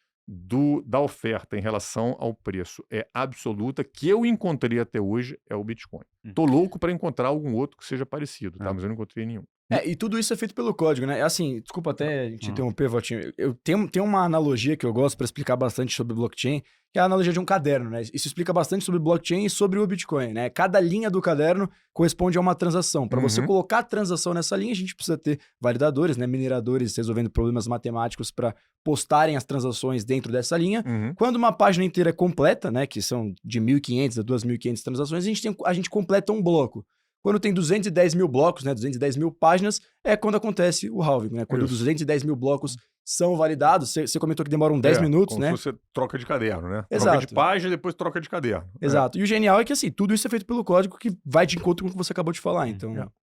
da oferta em relação ao preço é absoluta, que eu encontrei até hoje, é o Bitcoin. Tô louco para encontrar algum outro que seja parecido, tá? Mas eu não encontrei nenhum. E tudo isso é feito pelo código, né? Assim, desculpa até te interromper, Valtinho. Eu tenho uma analogia que eu gosto para explicar bastante sobre blockchain, que é a analogia de um caderno, né? Isso explica bastante sobre blockchain e sobre o Bitcoin, né? Cada linha do caderno corresponde a uma transação. Para você colocar a transação nessa linha, a gente precisa ter validadores, né? Mineradores resolvendo problemas matemáticos para postarem as transações dentro dessa linha. Quando uma página inteira é completa, né? Que são de 1.500 a 2.500 transações, a gente completa um bloco. Quando tem 210 mil blocos, né, 210 mil páginas, é quando acontece o halving, né? Quando 210 mil blocos são validados, você comentou que demoram 10 minutos, né? Como se você troca de caderno, né? Exato. Troca de página e depois troca de caderno. Exato. E o genial é que, assim, tudo isso é feito pelo código que vai de encontro com o que você acabou de falar. Então,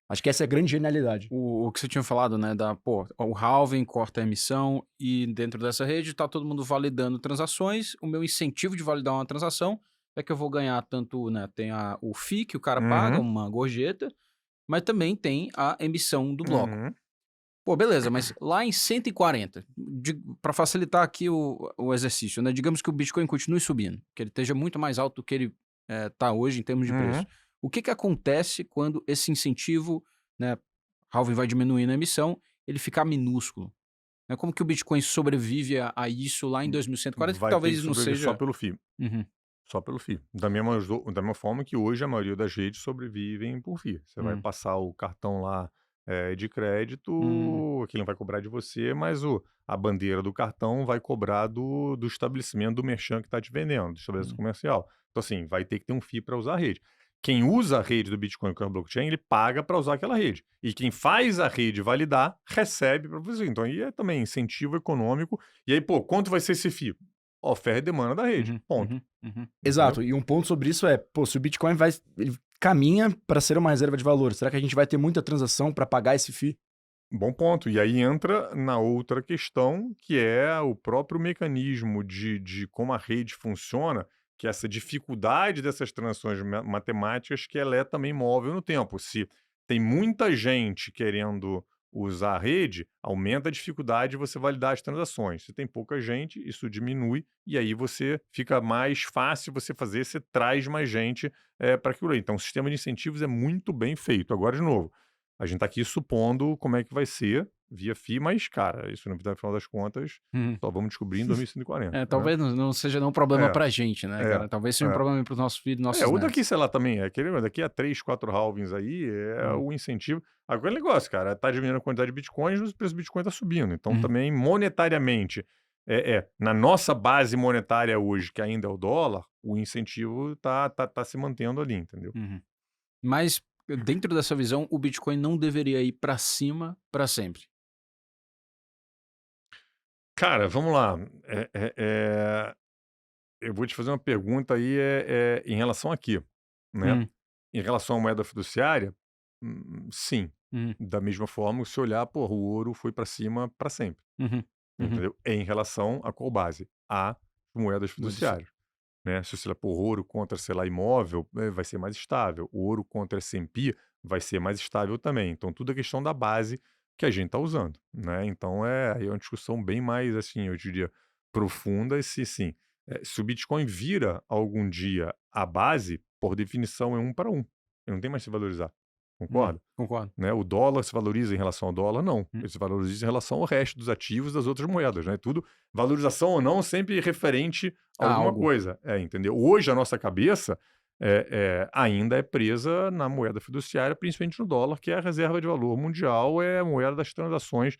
acho que essa é a grande genialidade. O que você tinha falado, né, o halving corta a emissão e dentro dessa rede tá todo mundo validando transações. O meu incentivo de validar uma transação é que eu vou ganhar tanto, né, tem o FII que o cara paga, uma gorjeta, mas também tem a emissão do bloco. Beleza, mas lá em 140, para facilitar aqui o exercício, né, digamos que o Bitcoin continue subindo, que ele esteja muito mais alto do que ele tá hoje em termos de preço. O que acontece quando esse incentivo, né, halving vai diminuindo a emissão, ele ficar minúsculo? Né, como que o Bitcoin sobrevive a isso lá em 2140, que talvez não seja... só pelo FII. Só pelo FII. Da mesma forma que hoje a maioria das redes sobrevivem por FII. Você vai passar o cartão lá de crédito, que ele não vai cobrar de você, mas a bandeira do cartão vai cobrar do estabelecimento do merchan que está te vendendo, do estabelecimento comercial. Então, assim, vai ter que ter um FII para usar a rede. quem usa a rede do Bitcoin com a blockchain, ele paga para usar aquela rede. E quem faz a rede validar, recebe para você. Então, aí é também incentivo econômico. E aí, pô, quanto vai ser esse FII? Oferta e demanda da rede. Ponto. Entendeu? Exato, e um ponto sobre isso é, pô, se o Bitcoin ele caminha para ser uma reserva de valor, será que a gente vai ter muita transação para pagar esse FII? Bom ponto. E aí entra na outra questão, que é o próprio mecanismo de como a rede funciona, que é essa dificuldade dessas transações matemáticas, que ela é também móvel no tempo. Se tem muita gente querendo usar a rede, aumenta a dificuldade de você validar as transações. Se tem pouca gente, isso diminui, e aí você fica mais fácil você fazer, você traz mais gente para aquilo aí. Então, o sistema de incentivos é muito bem feito. Agora, de novo, a gente está aqui supondo como é que vai ser via FII, mas, cara, isso no final das contas Uhum. só vamos descobrir em 2140, né? Talvez não seja não um problema É, pra gente, né, é, cara? Talvez seja um é. problema para os nossos filhos, nossos Ou daqui, netos. sei lá, também, daqui a 3, 4 halvings aí, o incentivo. Agora é negócio, cara, tá diminuindo a quantidade de bitcoins, o preço do bitcoin tá subindo. Então, Uhum. também, monetariamente, na nossa base monetária hoje, que ainda é o dólar, o incentivo tá se mantendo ali, entendeu? Uhum. Mas, dentro dessa visão, o Bitcoin não deveria ir pra cima pra sempre. Cara, vamos lá. Eu vou te fazer uma pergunta aí em relação aqui, né? Hum, Em relação à moeda fiduciária, sim. uhum, Da mesma forma, se olhar, porra, o ouro foi para cima para sempre, uhum, uhum. entendeu? Em relação a qual base? A moedas Muda-se. fiduciárias, né? Se você olhar por ouro contra, sei lá, imóvel, vai ser mais estável. O ouro contra S&P vai ser mais estável também. Então, tudo é questão da base que a gente está usando, né? Então, aí é uma discussão bem mais, assim, eu diria, profunda. E se, sim, se o Bitcoin vira algum dia a base, por definição, é 1 para 1. Ele não tem mais se valorizar. Concorda? Concordo. Né? O dólar se valoriza em relação ao dólar? Não. Hum. Ele se valoriza em relação ao resto dos ativos das outras moedas, né? Tudo, valorização ou não, sempre referente a alguma Algo. coisa. Entendeu? Hoje a nossa cabeça ainda é presa na moeda fiduciária, principalmente no dólar, que é a reserva de valor mundial, é a moeda das transações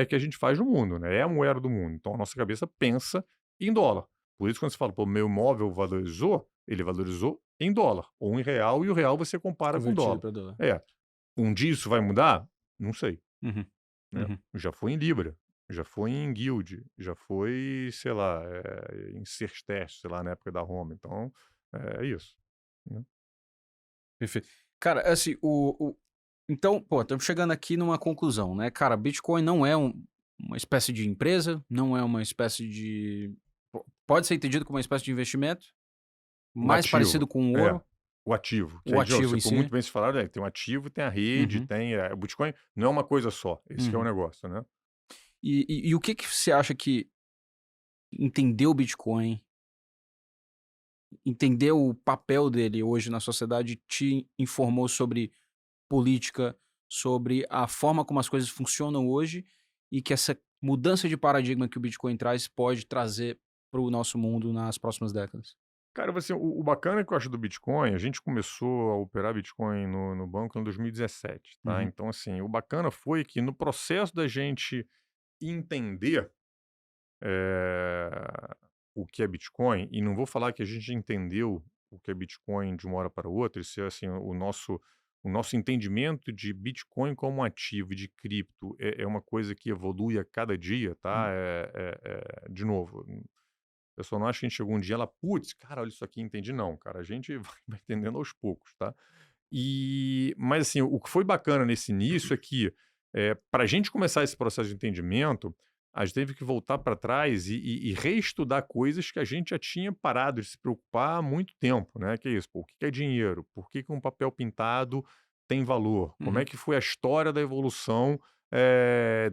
que a gente faz no mundo, né? É a moeda do mundo. Então a nossa cabeça pensa em dólar. Por isso, quando você fala, pô, meu imóvel valorizou, ele valorizou em dólar, ou em real, e o real você compara com Convertido dólar. pra dólar. Um dia isso vai mudar? Não sei, Uhum, né. uhum. Já foi em libra, já foi em guild, já foi, sei lá, em sesterço, sei lá, na época da Roma, então é isso, né. Perfeito. Cara, assim, então, pô, estamos chegando aqui numa conclusão, né? Cara, Bitcoin não é uma espécie de empresa, não é uma espécie de. Pode ser entendido como uma espécie de investimento, O mais ativo, parecido com o ouro, o ativo, que o aí de novo, ativo você em ficou muito si. bem se falado, tem um ativo, tem a rede, Uhum, tem, o Bitcoin não é uma coisa só, esse que é o uhum. negócio, né. E o que que você acha que entender o Bitcoin, entender o papel dele hoje na sociedade te informou sobre política, sobre a forma como as coisas funcionam hoje e que essa mudança de paradigma que o Bitcoin traz pode trazer para o nosso mundo nas próximas décadas? Cara, você o bacana que eu acho do Bitcoin, a gente começou a operar Bitcoin no banco em 2017, tá. Uhum, Então, assim, o bacana foi que no processo da gente entender eh, o que é Bitcoin, e não vou falar que a gente entendeu o que é Bitcoin de uma hora para outra, isso é assim, o nosso entendimento de Bitcoin como ativo e de cripto é uma coisa que evolui a cada dia, tá? uhum, De novo, a pessoa não acha que a gente chegou um dia ela, putz, cara, olha isso aqui, entendi. Não, cara, a gente vai entendendo aos poucos, tá? Mas assim, o que foi bacana nesse início é que, para a gente começar esse processo de entendimento, a gente teve que voltar para trás e reestudar coisas que a gente já tinha parado de se preocupar há muito tempo, né? Que é isso, pô, o que que é dinheiro? Por que que um papel pintado tem valor? Como é uhum, que foi a história da evolução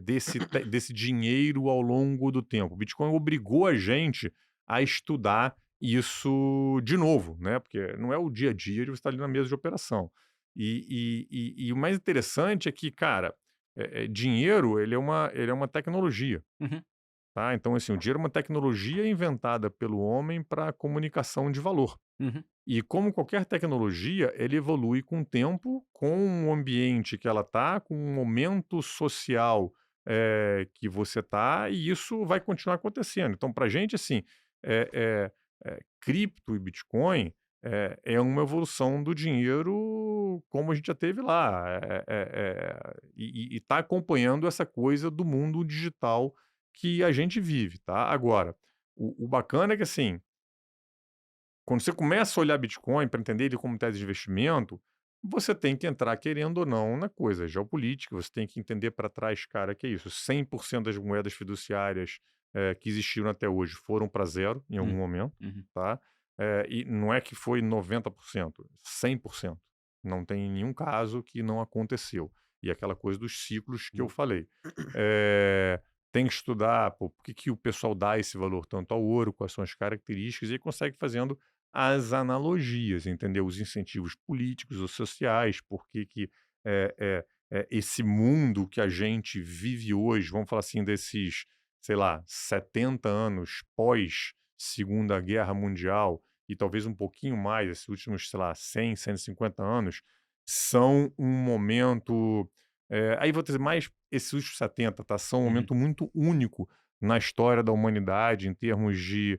desse dinheiro ao longo do tempo? O Bitcoin obrigou a gente a estudar isso de novo, né? Porque não é o dia a dia de você estar ali na mesa de operação. E o mais interessante é que, cara, dinheiro ele é uma tecnologia, uhum, tá? Então, assim, o dinheiro é uma tecnologia inventada pelo homem para comunicação de valor. uhum, E como qualquer tecnologia, ele evolui com o tempo, com o ambiente que ela tá, com o momento social que você tá, e isso vai continuar acontecendo. Então, para a gente, assim, cripto e Bitcoin é uma evolução do dinheiro como a gente já teve lá. E está acompanhando essa coisa do mundo digital que a gente vive, tá? Agora, o bacana é que, assim, quando você começa a olhar Bitcoin para entender ele como tese de investimento, você tem que entrar, querendo ou não, na coisa geopolítica, você tem que entender para trás, cara, que é isso, 100% das moedas fiduciárias que existiram até hoje foram para zero em algum Hum, momento, uhum. tá? E não é que foi 90%, 100%. Não tem nenhum caso que não aconteceu. E aquela coisa dos ciclos que eu falei. Eh, Tem que estudar, pô, por que que o pessoal dá esse valor tanto ao ouro, quais são as características, e aí consegue fazendo as analogias, entendeu? Os incentivos políticos ou sociais, por que que esse mundo que a gente vive hoje, vamos falar assim, desses, sei lá, 70 anos pós Segunda Guerra Mundial, e talvez um pouquinho mais, esses últimos, sei lá, 100, 150 anos, são um momento. Aí vou dizer mais esses últimos 70, tá? São um Uhum. momento muito único na história da humanidade, em termos de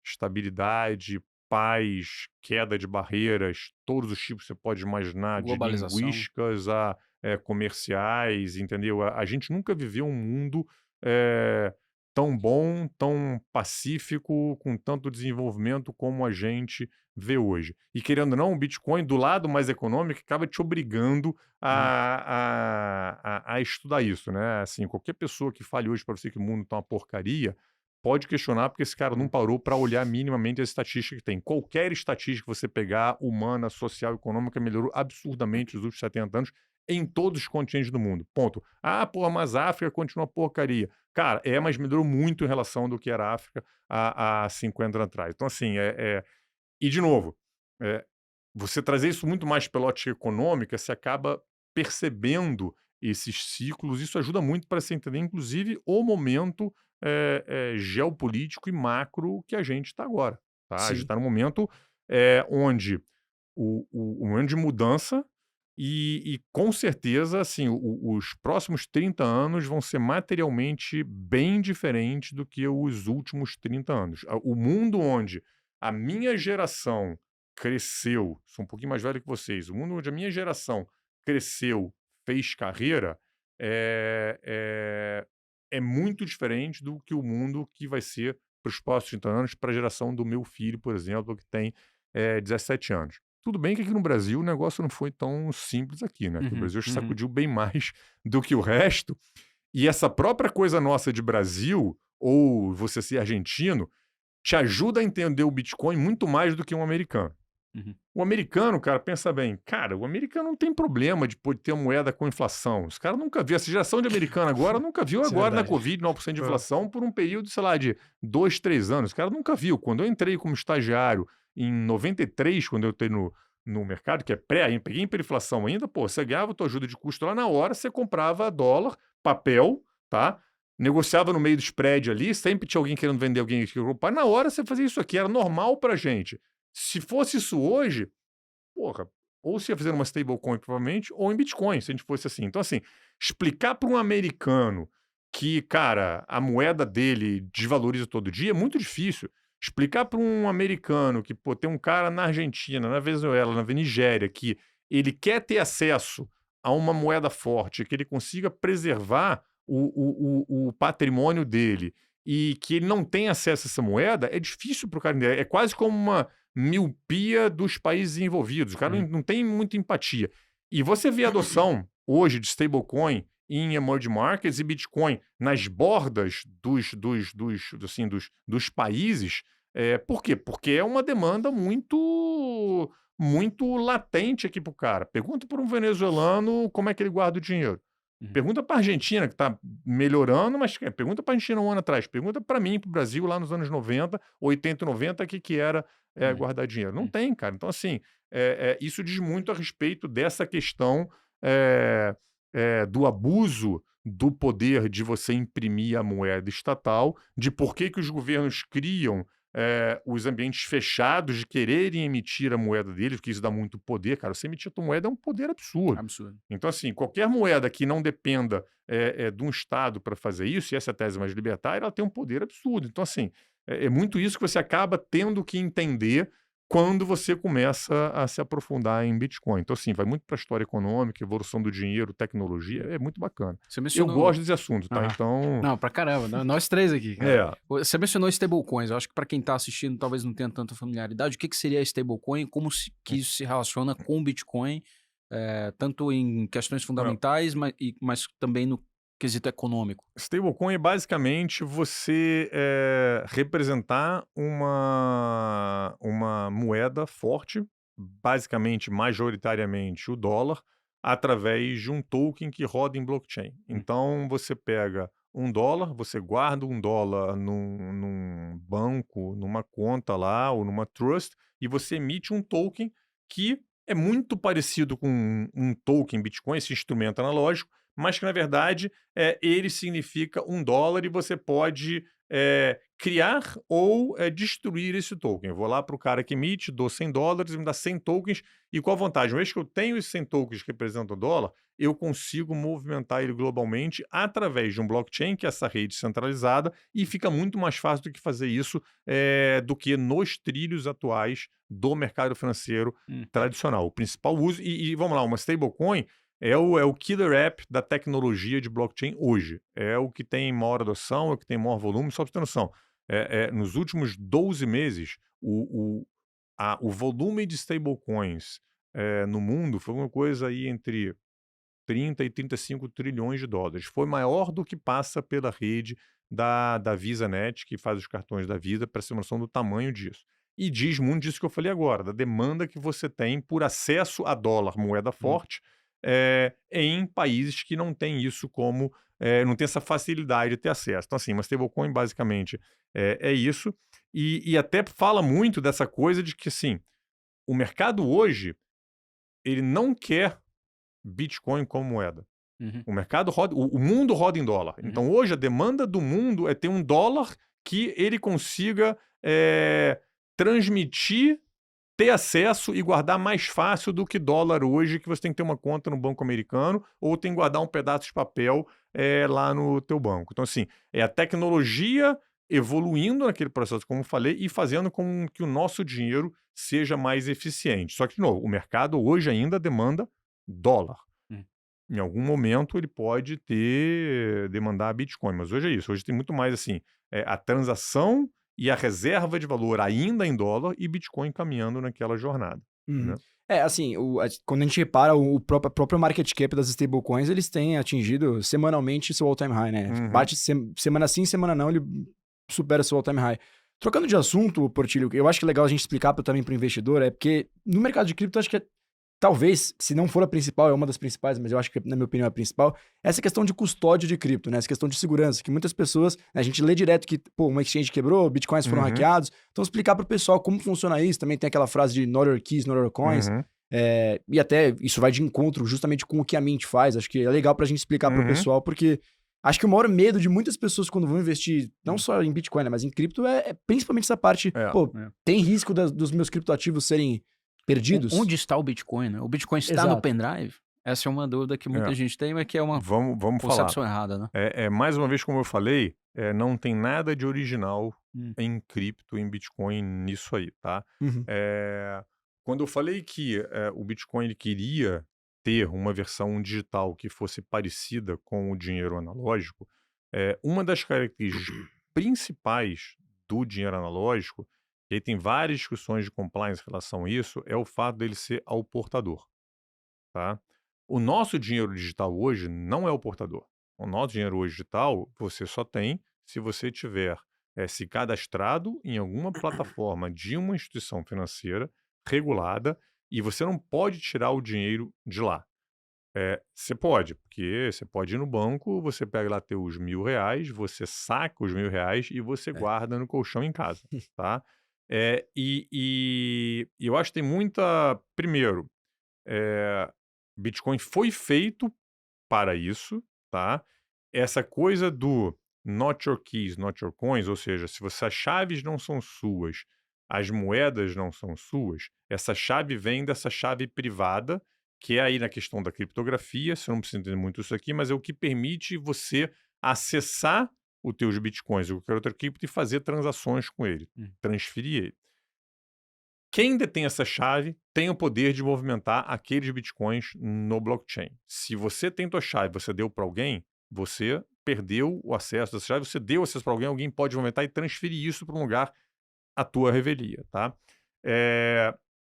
estabilidade, paz, queda de barreiras, todos os tipos que você pode imaginar, de Globalização. linguísticas a comerciais, entendeu? A gente nunca viveu um mundo eh, tão bom, tão pacífico, com tanto desenvolvimento como a gente vê hoje. E querendo ou não, o Bitcoin, do lado mais econômico, acaba te obrigando Uhum. a estudar isso, né? Assim, qualquer pessoa que fale hoje para você que o mundo está uma porcaria, pode questionar, porque esse cara não parou para olhar minimamente a estatística que tem. Qualquer estatística que você pegar, humana, social, econômica, melhorou absurdamente nos últimos 70 anos em todos os continentes do mundo. Ponto. Ah, porra, mas a África continua porcaria. Cara, mas melhorou muito em relação do que era a África há 50 anos atrás. Então, assim, e de novo, é, você trazer isso muito mais pela ótica econômica, você acaba percebendo esses ciclos. Isso ajuda muito para você entender, inclusive, o momento geopolítico e macro que a gente está agora. Tá? A gente Sim. está num momento onde o momento de mudança e com certeza, assim, os próximos 30 anos vão ser materialmente bem diferentes do que os últimos 30 anos. O mundo onde a minha geração cresceu, sou um pouquinho mais velho que vocês, o mundo onde a minha geração cresceu, fez carreira, é, é, é muito diferente do que o mundo que vai ser para os próximos 30 anos, para a geração do meu filho, por exemplo, que tem 17 anos. Tudo bem que aqui no Brasil o negócio não foi tão simples aqui, né? Que o Uhum. Brasil Uhum. sacudiu bem mais do que o resto. E essa própria coisa nossa de Brasil, ou você ser argentino, te ajuda a entender o Bitcoin muito mais do que um americano. Uhum. O americano, cara, pensa bem, cara, o americano não tem problema de poder ter uma moeda com inflação. Os caras nunca viu, essa geração de americano agora nunca viu Isso é agora na verdade. Covid 9% de Ah, inflação por um período, sei lá, de 2, 3 anos. Os caras nunca viu. Quando eu entrei como estagiário em 93, quando eu entrei no mercado, que é pré, peguei hiperinflação ainda, pô, você ganhava tua ajuda de custo lá na hora, você comprava dólar, papel, tá? Negociava no meio do spread ali, sempre tinha alguém querendo vender alguém que comprar. Na hora você fazia isso aqui, era normal pra gente. Se fosse isso hoje, porra, ou se ia fazer uma stablecoin, provavelmente, ou em Bitcoin, se a gente fosse assim. Então, assim, explicar para um americano que, cara, a moeda dele desvaloriza todo dia é muito difícil. Explicar para um americano que, pô, tem um cara na Argentina, na Venezuela, na Nigéria, que ele quer ter acesso a uma moeda forte, que ele consiga preservar o patrimônio dele e que ele não tem acesso a essa moeda, é difícil para o cara entender. É quase como uma miopia dos países envolvidos. O cara Uhum. não tem muita empatia. E você vê a adoção hoje de stablecoin em emerging markets e Bitcoin nas bordas dos países. Por quê? Porque é uma demanda muito latente aqui para o cara. Pergunta para um venezuelano como é que ele guarda o dinheiro. Uhum. Pergunta para a Argentina, que está melhorando, mas pergunta para a Argentina um ano atrás. Pergunta para mim, para o Brasil, lá nos anos 90, 80 e 90, o que era Uhum. guardar dinheiro. Não Uhum. tem, cara. Então, assim, isso diz muito a respeito dessa questão eh, do abuso do poder de você imprimir a moeda estatal, de por que os governos criam os ambientes fechados de quererem emitir a moeda deles, porque isso dá muito poder, cara. Você emitir a tua moeda é um poder absurdo. Absurdo. Então, assim, qualquer moeda que não dependa de um Estado para fazer isso, e essa é a tese mais libertária, ela tem um poder absurdo. Então, assim, é muito isso que você acaba tendo que entender quando você começa a se aprofundar em Bitcoin. Então, assim, vai muito para a história econômica, evolução do dinheiro, tecnologia, é muito bacana. Você Eu mencionou... gosto desse assunto, tá? Aham. Então, Não, pra caramba, nós três aqui, cara. é, Você mencionou stablecoins, eu acho que pra quem tá assistindo talvez não tenha tanta familiaridade. O que que seria stablecoin, que isso se relaciona com o Bitcoin, tanto em questões fundamentais, mas também no quesito econômico. stablecoin é basicamente você representar uma moeda forte, basicamente, majoritariamente, o dólar, através de um token que roda em blockchain. Então, você pega $1, você guarda $1 num banco, numa conta lá, ou numa trust, e você emite um token que é muito parecido com um token Bitcoin, esse instrumento analógico, mas que, na verdade, ele significa $1 e você pode criar ou destruir esse token. Eu vou lá para o cara que emite, dou $100, me dá 100 tokens, e qual a vantagem? Uma vez que eu tenho esses 100 tokens que representam o dólar, eu consigo movimentar ele globalmente através de um blockchain, que é essa rede centralizada, e fica muito mais fácil do que fazer isso do que nos trilhos atuais do mercado financeiro tradicional. O principal uso, e vamos lá, uma stablecoin é o killer app da tecnologia de blockchain hoje. É o que tem maior adoção, é o que tem maior volume, só para você ter noção. Nos últimos 12 meses, o volume de stablecoins no mundo foi uma coisa aí entre 30 e 35 trilhões de dólares. Foi maior do que passa pela rede da VisaNet, que faz os cartões da Visa, para ter uma noção do tamanho disso. E diz muito disso que eu falei agora, da demanda que você tem por acesso a dólar, moeda forte, em países que não têm isso como, não tem essa facilidade de ter acesso. Então, assim, uma stablecoin basicamente é isso. E até fala muito dessa coisa de que, assim, o mercado hoje, ele não quer Bitcoin como moeda. O mercado roda, o mundo roda em dólar. Então, hoje, a demanda do mundo é ter um dólar que ele consiga transmitir, ter acesso e guardar mais fácil do que dólar hoje, que você tem que ter uma conta no banco americano ou tem que guardar um pedaço de papel lá no teu banco. Então, assim, é a tecnologia evoluindo naquele processo, como eu falei, e fazendo com que o nosso dinheiro seja mais eficiente. Só que, de novo, o mercado hoje ainda demanda dólar. Em algum momento ele pode demandar Bitcoin, mas hoje é isso. Hoje tem muito mais assim, a transação e a reserva de valor ainda em dólar e Bitcoin caminhando naquela jornada. Né? Assim, quando a gente repara a própria market cap das stablecoins, eles têm atingido semanalmente seu all-time high, né? Bate semana sim, semana não, ele supera seu all-time high. Trocando de assunto, Portilho, eu acho que é legal a gente explicar também para o investidor, porque no mercado de cripto, acho que talvez, se não for a principal, é uma das principais, mas eu acho que, na minha opinião, é a principal, essa questão de custódia de cripto, né? Essa questão de segurança, que muitas pessoas, né, a gente lê direto que, uma exchange quebrou, bitcoins foram hackeados. Então, explicar para o pessoal como funciona isso. Também tem aquela frase de not your keys, not your coins. E até isso vai de encontro justamente com o que a Mint faz. Acho que é legal pra gente explicar para o pessoal, porque acho que o maior medo de muitas pessoas quando vão investir, não só em Bitcoin, né, mas em cripto, é principalmente essa parte, tem risco dos meus criptoativos serem perdidos? Onde está o Bitcoin, né? O Bitcoin está no pendrive? Essa é uma dúvida que muita gente tem, mas que é uma vamos concepção falar. errada, né? Mais uma vez, como eu falei, não tem nada de original em cripto, em Bitcoin, nisso aí, tá? Quando eu falei que o Bitcoin ele queria ter uma versão digital que fosse parecida com o dinheiro analógico, uma das características principais do dinheiro analógico, e aí tem várias discussões de compliance em relação a isso, é o fato dele ser ao portador, tá? O nosso dinheiro digital hoje não é o portador. O nosso dinheiro hoje digital você só tem se você tiver se cadastrado em alguma plataforma de uma instituição financeira regulada e você não pode tirar o dinheiro de lá. Você pode, porque você pode ir no banco, você pega lá teus R$ 1.000, você saca os R$ 1.000 e você guarda no colchão em casa, tá? E eu acho que tem muita... Primeiro, Bitcoin foi feito para isso, tá? Essa coisa do not your keys, not your coins, ou seja, se as chaves não são suas, as moedas não são suas, essa chave vem dessa chave privada, que é aí na questão da criptografia, você não precisa entender muito isso aqui, mas é o que permite você acessar os teus bitcoins ou qualquer outra cripto e fazer transações com ele, transferir ele. quem detém essa chave tem o poder de movimentar aqueles bitcoins no blockchain. Se você tem tua chave, você deu para alguém, você perdeu o acesso dessa chave, você deu acesso para alguém, alguém pode movimentar e transferir isso para um lugar à tua revelia, tá?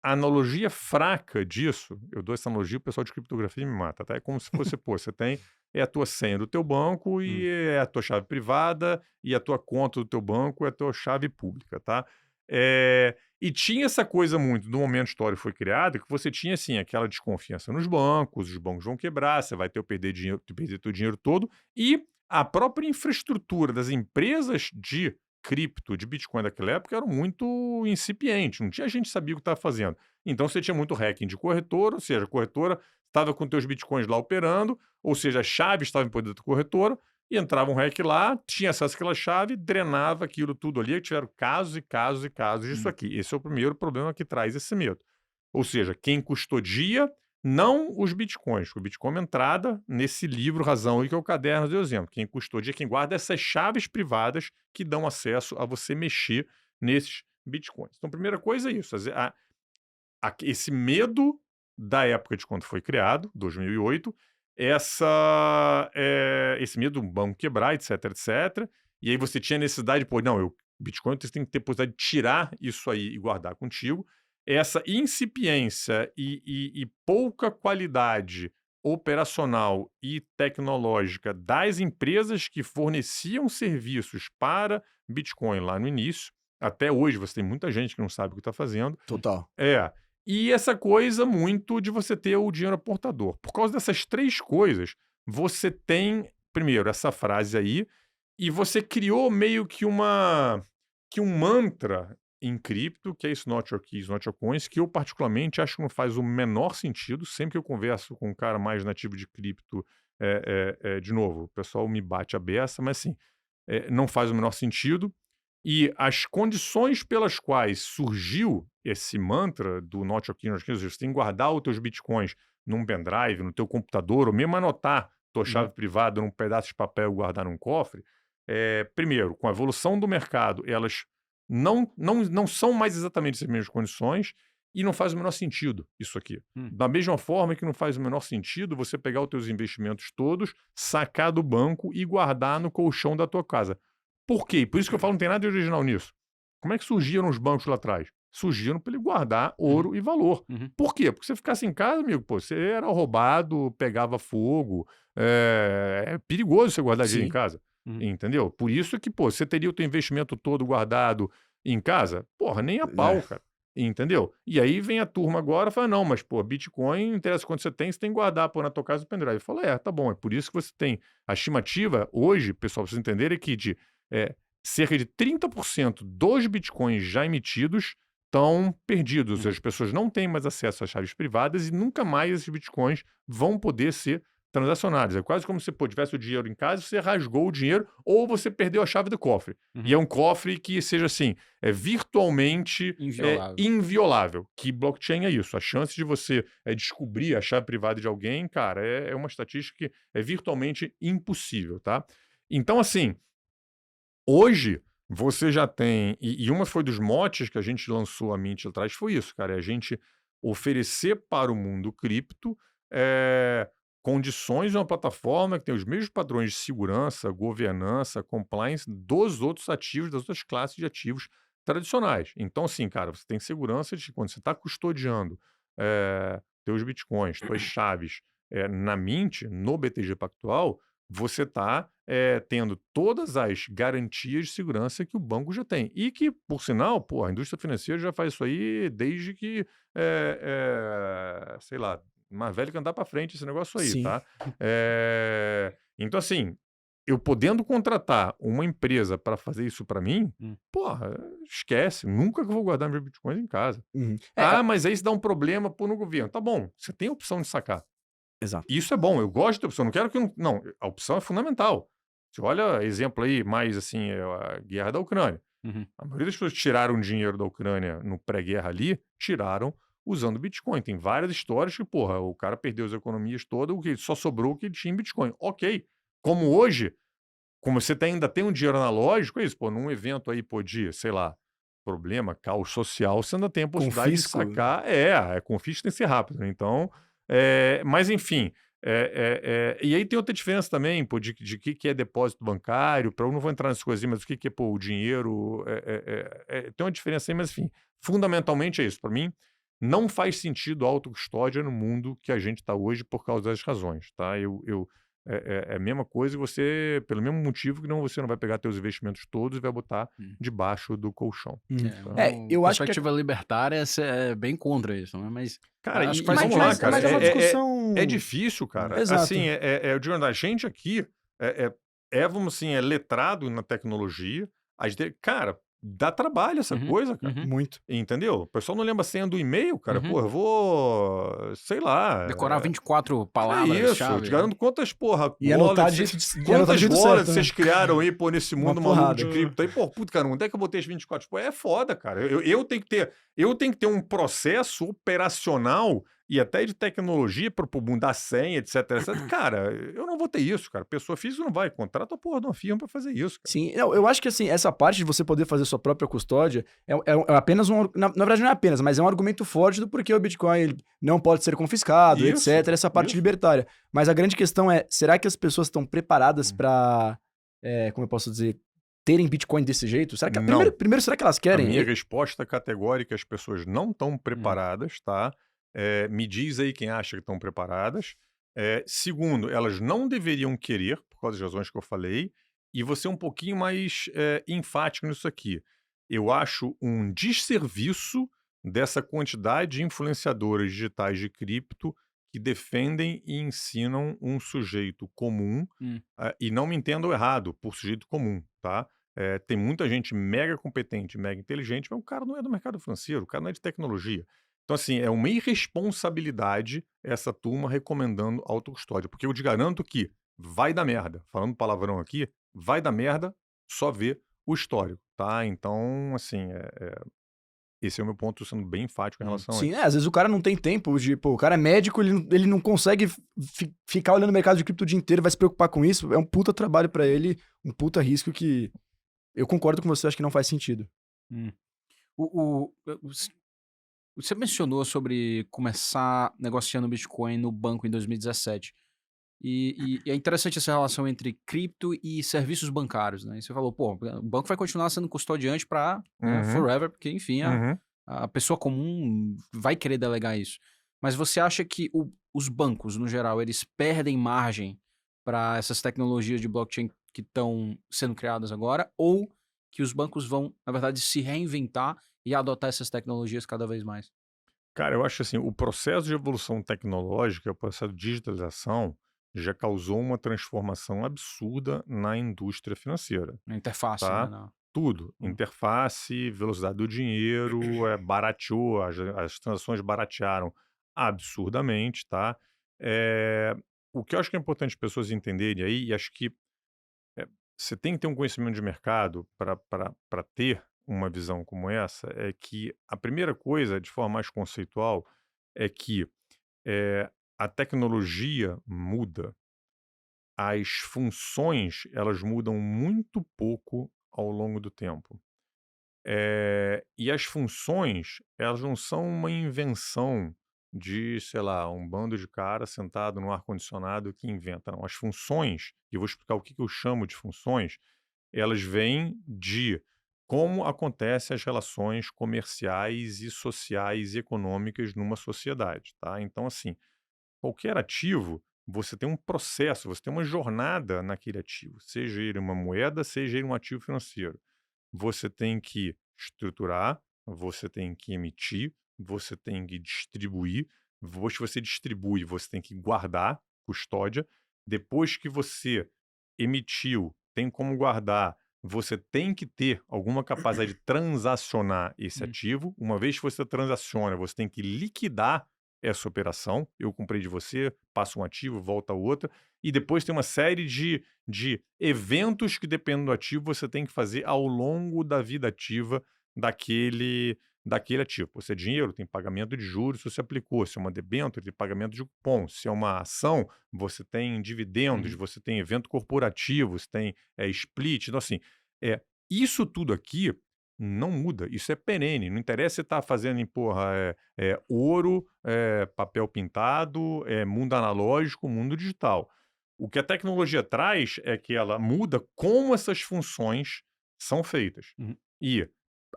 A analogia fraca disso, eu dou essa analogia, o pessoal de criptografia me mata, tá? É como se fosse, pô, você tem a tua senha do teu banco e é a tua chave privada e a tua conta do teu banco é a tua chave pública, tá? E tinha essa coisa muito, no momento histórico foi criado, que você tinha, assim, aquela desconfiança nos bancos, os bancos vão quebrar, você vai ter que perder dinheiro, perder teu dinheiro todo, e a própria infraestrutura das empresas de cripto, de Bitcoin daquela época, eram muito incipientes, não tinha gente que sabia o que estava fazendo. Então você tinha muito hacking de corretora, ou seja, a corretora estava com teus Bitcoins lá operando, ou seja, a chave estava em poder da corretora, e entrava um hack lá, tinha acesso àquela chave, drenava aquilo tudo ali, tiveram casos e casos e casos disso aqui. Esse é o primeiro problema que traz esse medo. Ou seja, quem custodia, não os bitcoins. O Bitcoin é entrada nesse livro Razão aí, que é o caderno do exemplo. Quem custodia, quem guarda essas chaves privadas que dão acesso a você mexer nesses bitcoins. Então, a primeira coisa é isso. Esse medo da época de quando foi criado, 2008, esse medo do banco quebrar, etc, etc. E aí você tinha necessidade de, pô, não, Bitcoin você tem que ter possibilidade de tirar isso aí e guardar contigo. Essa incipiência e pouca qualidade operacional e tecnológica das empresas que forneciam serviços para Bitcoin lá no início. Até hoje você tem muita gente que não sabe o que está fazendo. Total. E essa coisa muito de você ter o dinheiro portador. Por causa dessas três coisas, você tem, primeiro, essa frase aí, e você criou meio que um mantra em cripto, que é isso, not your keys, not your coins, que eu particularmente acho que não faz o menor sentido. Sempre que eu converso com um cara mais nativo de cripto, de novo, o pessoal me bate a beça, mas assim, não faz o menor sentido. E as condições pelas quais surgiu esse mantra do Not Your Keys, Not Your Keys, você tem que guardar os teus bitcoins num pendrive, no teu computador, ou mesmo anotar tua chave privada num pedaço de papel e guardar num cofre. Primeiro, com a evolução do mercado, elas não são mais exatamente as mesmas condições e não faz o menor sentido isso aqui. Da mesma forma que não faz o menor sentido você pegar os teus investimentos todos, sacar do banco e guardar no colchão da tua casa. Por quê? Por isso que eu falo, não tem nada de original nisso. Como é que surgiram os bancos lá atrás? Surgiram para ele guardar ouro e valor. Por quê? Porque se você ficasse em casa, amigo, pô, você era roubado, pegava fogo. É perigoso você guardar dinheiro em casa. Entendeu? Por isso que, pô, você teria o teu investimento todo guardado em casa? Porra, nem a pau, cara. Entendeu? E aí vem a turma agora e fala, não, mas, pô, Bitcoin, não interessa quanto você tem que guardar, pô, na tua casa o pendrive. Eu falo, tá bom, é por isso que você tem. A estimativa hoje, pessoal, pra vocês entenderem, é que de cerca de 30% dos bitcoins já emitidos estão perdidos. As pessoas não têm mais acesso às chaves privadas e nunca mais esses bitcoins vão poder ser transacionados. É quase como se tivesse o dinheiro em casa, você rasgou o dinheiro ou você perdeu a chave do cofre. E é um cofre que seja assim, virtualmente inviolável. Que blockchain é isso? A chance de você descobrir a chave privada de alguém, cara, é uma estatística que é virtualmente impossível, tá? Então, assim, hoje você já tem, e uma foi dos motes que a gente lançou a Mint lá atrás, foi isso, cara, é a gente oferecer para o mundo cripto condições de uma plataforma que tem os mesmos padrões de segurança, governança, compliance dos outros ativos, das outras classes de ativos tradicionais. Então, assim, cara, você tem segurança de que quando você está custodiando teus bitcoins, tuas chaves na Mint, no BTG Pactual, você está tendo todas as garantias de segurança que o banco já tem. E que, por sinal, pô, a indústria financeira já faz isso aí desde que, sei lá, mais velho que andar para frente esse negócio aí, Sim. tá? Então, assim, eu podendo contratar uma empresa para fazer isso para mim, porra, esquece, nunca que eu vou guardar meus bitcoins em casa. Mas aí se dá um problema no governo. Tá bom, você tem a opção de sacar. Exato. Isso é bom, eu gosto da opção, não quero que... Não, a opção é fundamental. Você olha, exemplo aí, mais assim, a guerra da Ucrânia. A maioria das pessoas que tiraram dinheiro da Ucrânia no pré-guerra ali, tiraram usando Bitcoin. Tem várias histórias que, porra, o cara perdeu as economias todas, o que só sobrou o que ele tinha em Bitcoin. Ok. Como hoje, como você ainda tem um dinheiro analógico, é isso, pô, num evento aí, pô, de, sei lá, problema, caos social, você ainda tem a possibilidade Confisco. de sacar. Confisco tem que ser rápido, né? Então, mas enfim. E aí tem outra diferença também, pô, de que é depósito bancário, eu não vou entrar nessas coisinhas, mas o que é, pô, o dinheiro, tem uma diferença aí, mas enfim, fundamentalmente é isso. Para mim, não faz sentido a autocustódia no mundo que a gente está hoje por causa das razões, tá? É a mesma coisa e você, pelo mesmo motivo que você não vai pegar teus investimentos todos e vai botar debaixo do colchão. Eu acho que perspectiva libertária é bem contra isso, né? Mas Cara, acho e que faz vamos sentido. lá, cara. Mas é uma discussão... É difícil, cara. Exato. Assim, eu digo, a gente aqui vamos assim, é letrado na tecnologia. Cara, dá trabalho essa coisa, cara. Muito. Entendeu? O pessoal não lembra a senha do e-mail, cara. Pô, eu vou, sei lá. Decorar 24 É palavras, isso, chave. te garanto quantas, porra, E anotar wallets, de jeito de- e anotar quantas de jeito wallets certo, né? vocês criaram aí, pô, nesse mundo Uma maluco de porrada. cripto aí, pô, puto, cara, onde é que eu botei as 24? Pô, é foda, cara. Eu tenho que ter um processo operacional e até de tecnologia para mudar senha, etc, etc. Cara, eu não vou ter isso, cara. Pessoa física não vai. Contrata a porra de uma firma para fazer isso, cara. Sim, eu acho que assim, essa parte de você poder fazer sua própria custódia é apenas na verdade não é apenas, mas é um argumento forte do porquê o Bitcoin ele não pode ser confiscado, Isso, etc, essa parte isso. libertária. Mas a grande questão é, será que as pessoas estão preparadas para, como eu posso dizer, terem Bitcoin desse jeito? Será que, Não. primeiro, será que elas A querem? minha resposta categórica, as pessoas não estão preparadas, tá? Me diz aí quem acha que estão preparadas. Segundo, elas não deveriam querer, por causa das razões que eu falei. E você um pouquinho mais enfático nisso aqui. Eu acho um desserviço dessa quantidade de influenciadores digitais de cripto que defendem e ensinam um sujeito comum, e não me entendam errado, por sujeito comum, tá? Tem muita gente mega competente, mega inteligente, mas o cara não é do mercado financeiro, o cara não é de tecnologia. Então, assim, é uma irresponsabilidade essa turma recomendando autocustódia, porque eu te garanto que vai dar merda. Falando palavrão aqui, vai dar merda, só ver o histórico, tá? Então, assim, esse é o meu ponto, sendo bem enfático em relação a Sim, isso. às vezes o cara não tem tempo de, pô, o cara é médico, ele não consegue ficar olhando o mercado de cripto o dia inteiro, vai se preocupar com isso, é um puta trabalho pra ele, um puta risco que eu concordo com você, acho que não faz sentido. Você mencionou sobre começar negociando Bitcoin no banco em 2017. E é interessante essa relação entre cripto e serviços bancários, né? E você falou, pô, o banco vai continuar sendo custodiante para forever, porque, enfim, a pessoa comum vai querer delegar isso. Mas você acha que os bancos, no geral, eles perdem margem para essas tecnologias de blockchain que estão sendo criadas agora? Ou que os bancos vão, na verdade, se reinventar e adotar essas tecnologias cada vez mais? Cara, eu acho assim, o processo de evolução tecnológica, o processo de digitalização, já causou uma transformação absurda na indústria financeira, Na interface, né? tá? Tudo. Interface, velocidade do dinheiro, barateou, as transações baratearam absurdamente, tá? O que eu acho que é importante as pessoas entenderem aí, e acho que você tem que ter um conhecimento de mercado para ter uma visão como essa, é que a primeira coisa, de forma mais conceitual, é que a tecnologia muda, as funções elas mudam muito pouco ao longo do tempo. E as funções, elas não são uma invenção de, sei lá, um bando de cara sentado no ar-condicionado que inventa, não. As funções, e eu vou explicar o que eu chamo de funções, elas vêm de como acontecem as relações comerciais e sociais e econômicas numa sociedade, tá? Então, assim, qualquer ativo, você tem um processo, você tem uma jornada naquele ativo, seja ele uma moeda, seja ele um ativo financeiro. Você tem que estruturar, você tem que emitir, você tem que distribuir. Depois que você distribui, você tem que guardar, custódia. Depois que você emitiu, tem como guardar, você tem que ter alguma capacidade de transacionar esse ativo. Uma vez que você transaciona, você tem que liquidar essa operação. Eu comprei de você, passo um ativo, volta outra. E depois tem uma série de eventos que, dependendo do ativo, você tem que fazer ao longo da vida ativa daquele ativo. Se é dinheiro, tem pagamento de juros se você aplicou. Se é uma debênture, tem pagamento de cupom. Se é uma ação, você tem dividendos, você tem evento corporativo, você tem split. Então, assim, isso tudo aqui não muda. Isso é perene. Não interessa se está fazendo em ouro, papel pintado, mundo analógico, mundo digital. O que a tecnologia traz é que ela muda como essas funções são feitas. Uhum. E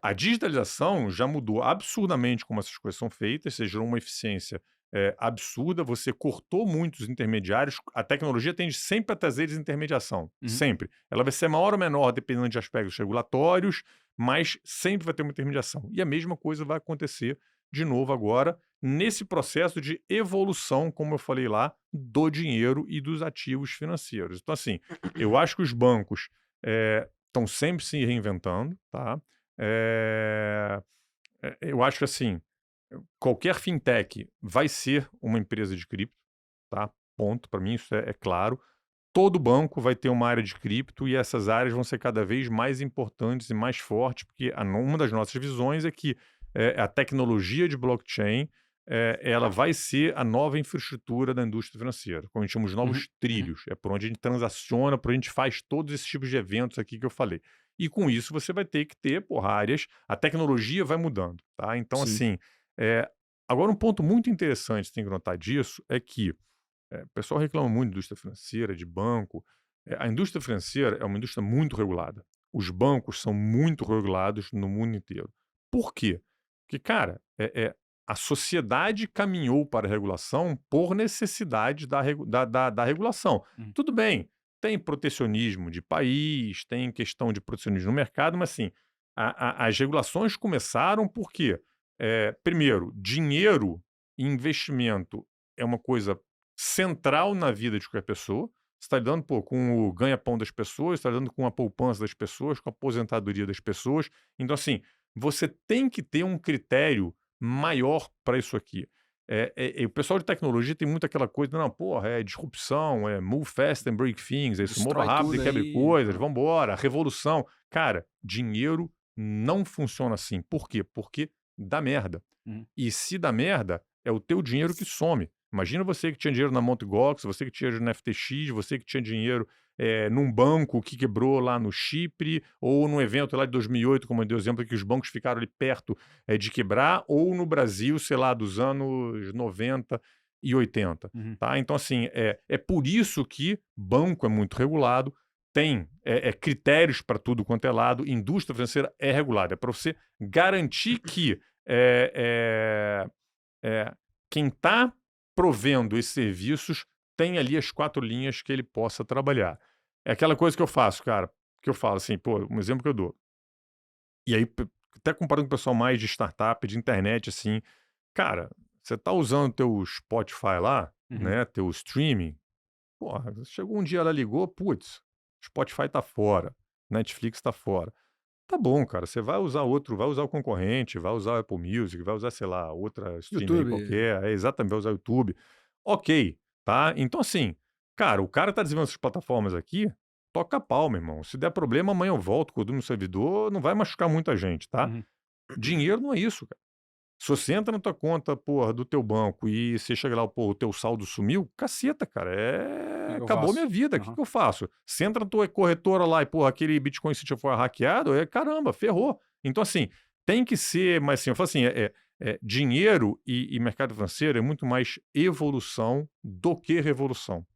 a digitalização já mudou absurdamente como essas coisas são feitas, você gerou uma eficiência absurda, você cortou muitos intermediários, a tecnologia tende sempre a trazer desintermediação, sempre. Ela vai ser maior ou menor dependendo de aspectos regulatórios, mas sempre vai ter uma intermediação. E a mesma coisa vai acontecer de novo agora, nesse processo de evolução, como eu falei lá, do dinheiro e dos ativos financeiros. Então, assim, eu acho que os bancos estão sempre se reinventando, tá? Eu acho que, assim, qualquer fintech vai ser uma empresa de cripto, tá? Ponto. Para mim isso é claro. Todo banco vai ter uma área de cripto e essas áreas vão ser cada vez mais importantes e mais fortes, porque uma das nossas visões é que a tecnologia de blockchain ela vai ser a nova infraestrutura da indústria financeira, como a gente chama os novos trilhos. É por onde a gente transaciona, por onde a gente faz todos esses tipos de eventos aqui que eu falei. E com isso você vai ter que ter áreas, a tecnologia vai mudando, tá? Então, Sim. assim, agora um ponto muito interessante que tem que notar disso é que o pessoal reclama muito de indústria financeira, de banco. A indústria financeira é uma indústria muito regulada. Os bancos são muito regulados no mundo inteiro. Por quê? Porque, cara, a sociedade caminhou para a regulação por necessidade da regulação. Tudo bem, tem protecionismo de país, tem questão de protecionismo no mercado, mas assim, as regulações começaram porque, primeiro, dinheiro e investimento é uma coisa central na vida de qualquer pessoa. Você está lidando com o ganha-pão das pessoas, está lidando com a poupança das pessoas, com a aposentadoria das pessoas. Então, assim, você tem que ter um critério maior para isso aqui. O pessoal de tecnologia tem muito aquela coisa, não, porra, é disrupção, move fast and break things, isso, mova Destrói rápido e tudo quebre aí. coisas, vambora, revolução. Cara, dinheiro não funciona assim. Por quê? Porque dá merda. E se dá merda, é o teu dinheiro que some. Imagina você que tinha dinheiro na Mt. Gox, você que tinha dinheiro na FTX, você que tinha dinheiro num banco que quebrou lá no Chipre, ou num evento lá de 2008, como eu dei o exemplo, que os bancos ficaram ali perto de quebrar, ou no Brasil, sei lá, dos anos 90 e 80. Tá? Então, assim, é por isso que banco é muito regulado, tem critérios para tudo quanto é lado, indústria financeira é regulada, é para você garantir que quem está provendo esses serviços tem ali as 4 linhas que ele possa trabalhar. É aquela coisa que eu faço, cara, que eu falo assim, pô, um exemplo que eu dou. E aí, até comparando com o pessoal mais de startup, de internet, assim, cara, você tá usando teu Spotify lá, né, teu streaming, porra, chegou um dia, ela ligou, putz, Spotify tá fora, Netflix tá fora. Tá bom, cara, você vai usar outro, vai usar o concorrente, vai usar o Apple Music, vai usar, sei lá, outra streaming aí YouTube. qualquer, exatamente, vai usar o YouTube. Ok, tá? Então, assim, cara, o cara tá desenvolvendo essas plataformas aqui, toca pau, meu irmão. Se der problema, amanhã eu volto, quando no servidor, não vai machucar muita gente, tá? Dinheiro não é isso, cara. Se você entra na tua conta, porra, do teu banco e você chega lá, pô, o teu saldo sumiu, caceta, cara, que eu acabou faço? minha vida, o que eu faço? Você entra na tua corretora lá e, porra, aquele Bitcoin se já foi hackeado, caramba, ferrou. Então, assim, tem que ser, mas assim, eu falo assim, dinheiro e mercado financeiro é muito mais evolução do que revolução.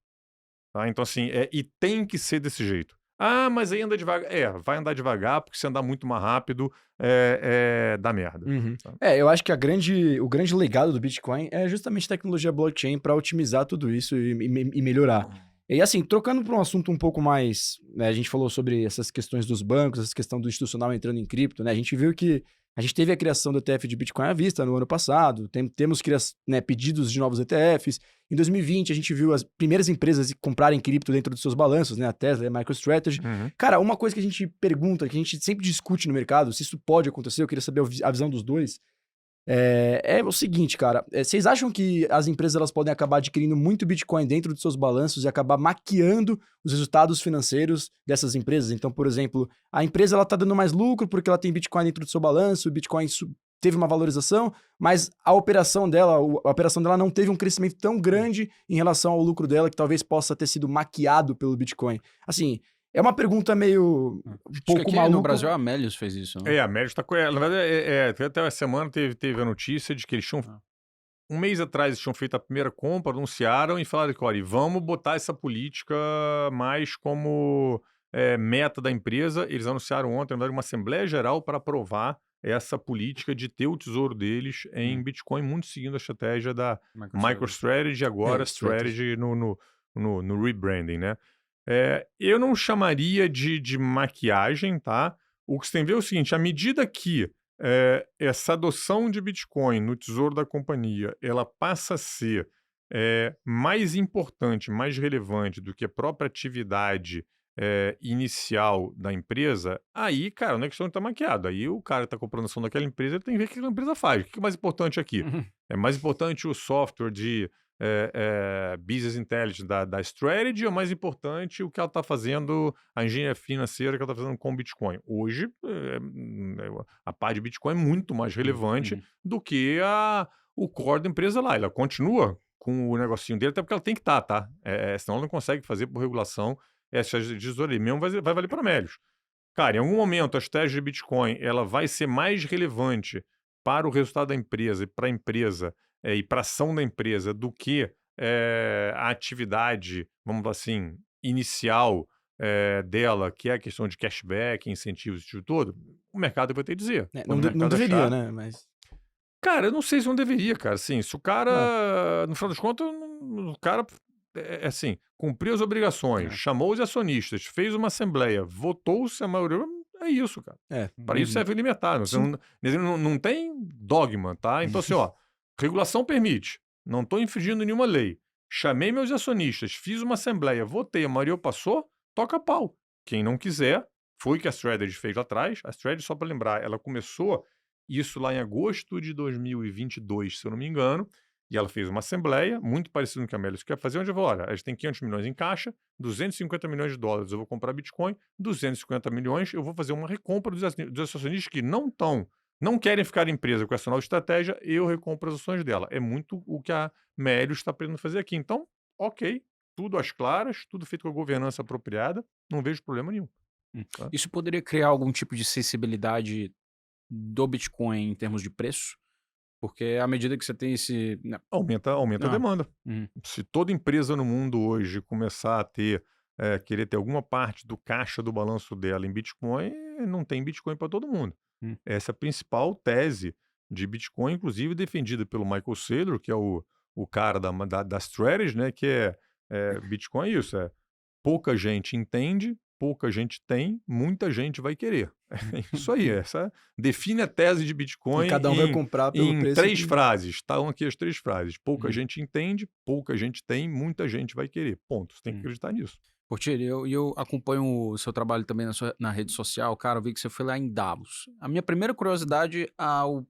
Tá? Então, assim, e tem que ser desse jeito. Ah, mas aí anda devagar. Vai andar devagar, porque se andar muito mais rápido, dá merda. Tá? Eu acho que o grande legado do Bitcoin é justamente a tecnologia blockchain para otimizar tudo isso e melhorar. E assim, trocando para um assunto um pouco mais, né, a gente falou sobre essas questões dos bancos, essa questão do institucional entrando em cripto, né? A gente viu que a gente teve a criação do ETF de Bitcoin à vista no ano passado, temos pedidos de novos ETFs. Em 2020, a gente viu as primeiras empresas comprarem cripto dentro dos seus balanços, né? A Tesla e a MicroStrategy. Cara, uma coisa que a gente pergunta, que a gente sempre discute no mercado, se isso pode acontecer, eu queria saber a visão dos dois, é o seguinte, cara. Vocês acham que as empresas elas podem acabar adquirindo muito Bitcoin dentro dos seus balanços e acabar maquiando os resultados financeiros dessas empresas? Então, por exemplo, a empresa ela tá dando mais lucro porque ela tem Bitcoin dentro do seu balanço, o Bitcoin teve uma valorização, mas a operação dela não teve um crescimento tão grande em relação ao lucro dela que talvez possa ter sido maquiado pelo Bitcoin. Assim, É uma pergunta meio um Acho que pouco aqui no maluca. Brasil a Amélios fez isso, né? A Médios está com. Na verdade, até essa semana teve a notícia de que eles tinham. Ah. Um mês atrás eles tinham feito a primeira compra, anunciaram e falaram que, olha, vamos botar essa política mais como meta da empresa. Eles anunciaram ontem, na verdade, uma Assembleia Geral para aprovar essa política de ter o tesouro deles em Bitcoin, muito seguindo a estratégia da MicroStrategy, agora Strategy no rebranding, né? Eu não chamaria de maquiagem, tá? O que você tem que ver é o seguinte, à medida que essa adoção de Bitcoin no tesouro da companhia, ela passa a ser mais importante, mais relevante do que a própria atividade inicial da empresa, aí, cara, não é questão de estar maquiado. Aí o cara está comprando ação daquela empresa, ele tem que ver o que aquela empresa faz. O que é mais importante aqui? É mais importante o software de Business Intelligence da Strategy ou mais importante o que ela está fazendo, a engenharia financeira que ela está fazendo com o Bitcoin? Hoje, a parte de Bitcoin é muito mais relevante do que o core da empresa lá. Ela continua com o negocinho dele, até porque ela tem que estar, tá? Senão ela não consegue fazer por regulação essa tesouraria. Mesmo vai valer para Amélios. Cara, em algum momento a estratégia de Bitcoin ela vai ser mais relevante para o resultado da empresa e para a empresa e para a ação da empresa do que a atividade, vamos falar assim, inicial dela, que é a questão de cashback, incentivos, isso todo, o mercado vai ter que dizer. Não deveria, né? Mas... Cara, eu não sei se não deveria, cara. Assim, se o cara, no final das contas, o cara, assim, cumpriu as obrigações, chamou os acionistas, fez uma assembleia, votou-se a maioria, é isso, cara. Para isso serve limitar. Não tem dogma, tá? Então, assim, ó, regulação permite, não estou infringindo nenhuma lei, chamei meus acionistas, fiz uma assembleia, votei, a maioria passou, toca pau. Quem não quiser, foi o que a Strategy fez lá atrás. A Strategy, só para lembrar, ela começou isso lá em agosto de 2022, se eu não me engano, e ela fez uma assembleia, muito parecida com o que a Amélios quer fazer, onde ela falou, olha, a gente tem 500 milhões em caixa, 250 milhões de dólares eu vou comprar Bitcoin, 250 milhões eu vou fazer uma recompra dos acionistas que não querem ficar em empresa com essa nova estratégia, eu recompro as ações dela. É muito o que a Amélios está pretendendo fazer aqui. Então, ok, tudo às claras, tudo feito com a governança apropriada, não vejo problema nenhum. Tá? Isso poderia criar algum tipo de sensibilidade do Bitcoin em termos de preço? Porque à medida que você tem esse... Aumenta a demanda. Se toda empresa no mundo hoje começar a querer ter alguma parte do caixa do balanço dela em Bitcoin, não tem Bitcoin para todo mundo. Essa é a principal tese de Bitcoin, inclusive defendida pelo Michael Saylor, que é o cara da Strategy, né? Que Bitcoin é isso, pouca gente entende, pouca gente tem, muita gente vai querer. É isso aí, define a tese de Bitcoin e cada um vai comprar pelo em preço 3 frases. Estão aqui as 3 frases. Pouca gente entende, pouca gente tem, muita gente vai querer. Ponto. Você tem que acreditar nisso. Portilho, eu acompanho o seu trabalho também na rede social, cara, eu vi que você foi lá em Davos. A minha primeira curiosidade ao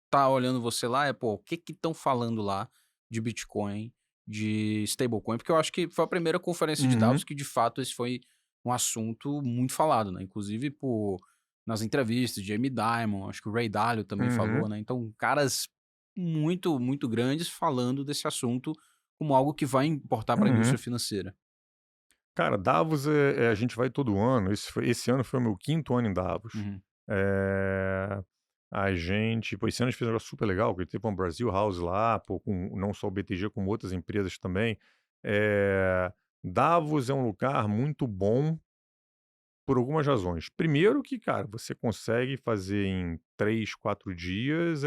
estar olhando você lá é, o que estão falando lá de Bitcoin, de stablecoin, porque eu acho que foi a primeira conferência de Davos que, de fato, esse foi um assunto muito falado, né? Inclusive nas entrevistas de Jamie Dimon, acho que o Ray Dalio também falou, né? Então, caras muito, muito grandes falando desse assunto como algo que vai importar para a indústria financeira. Cara, Davos a gente vai todo ano. Esse ano foi o meu 5º ano em Davos. Esse ano a gente fez um negócio super legal, porque teve uma Brasil House lá, com não só o BTG, como outras empresas também. Davos é um lugar muito bom por algumas razões. Primeiro que, cara, você consegue fazer em 3, 4 dias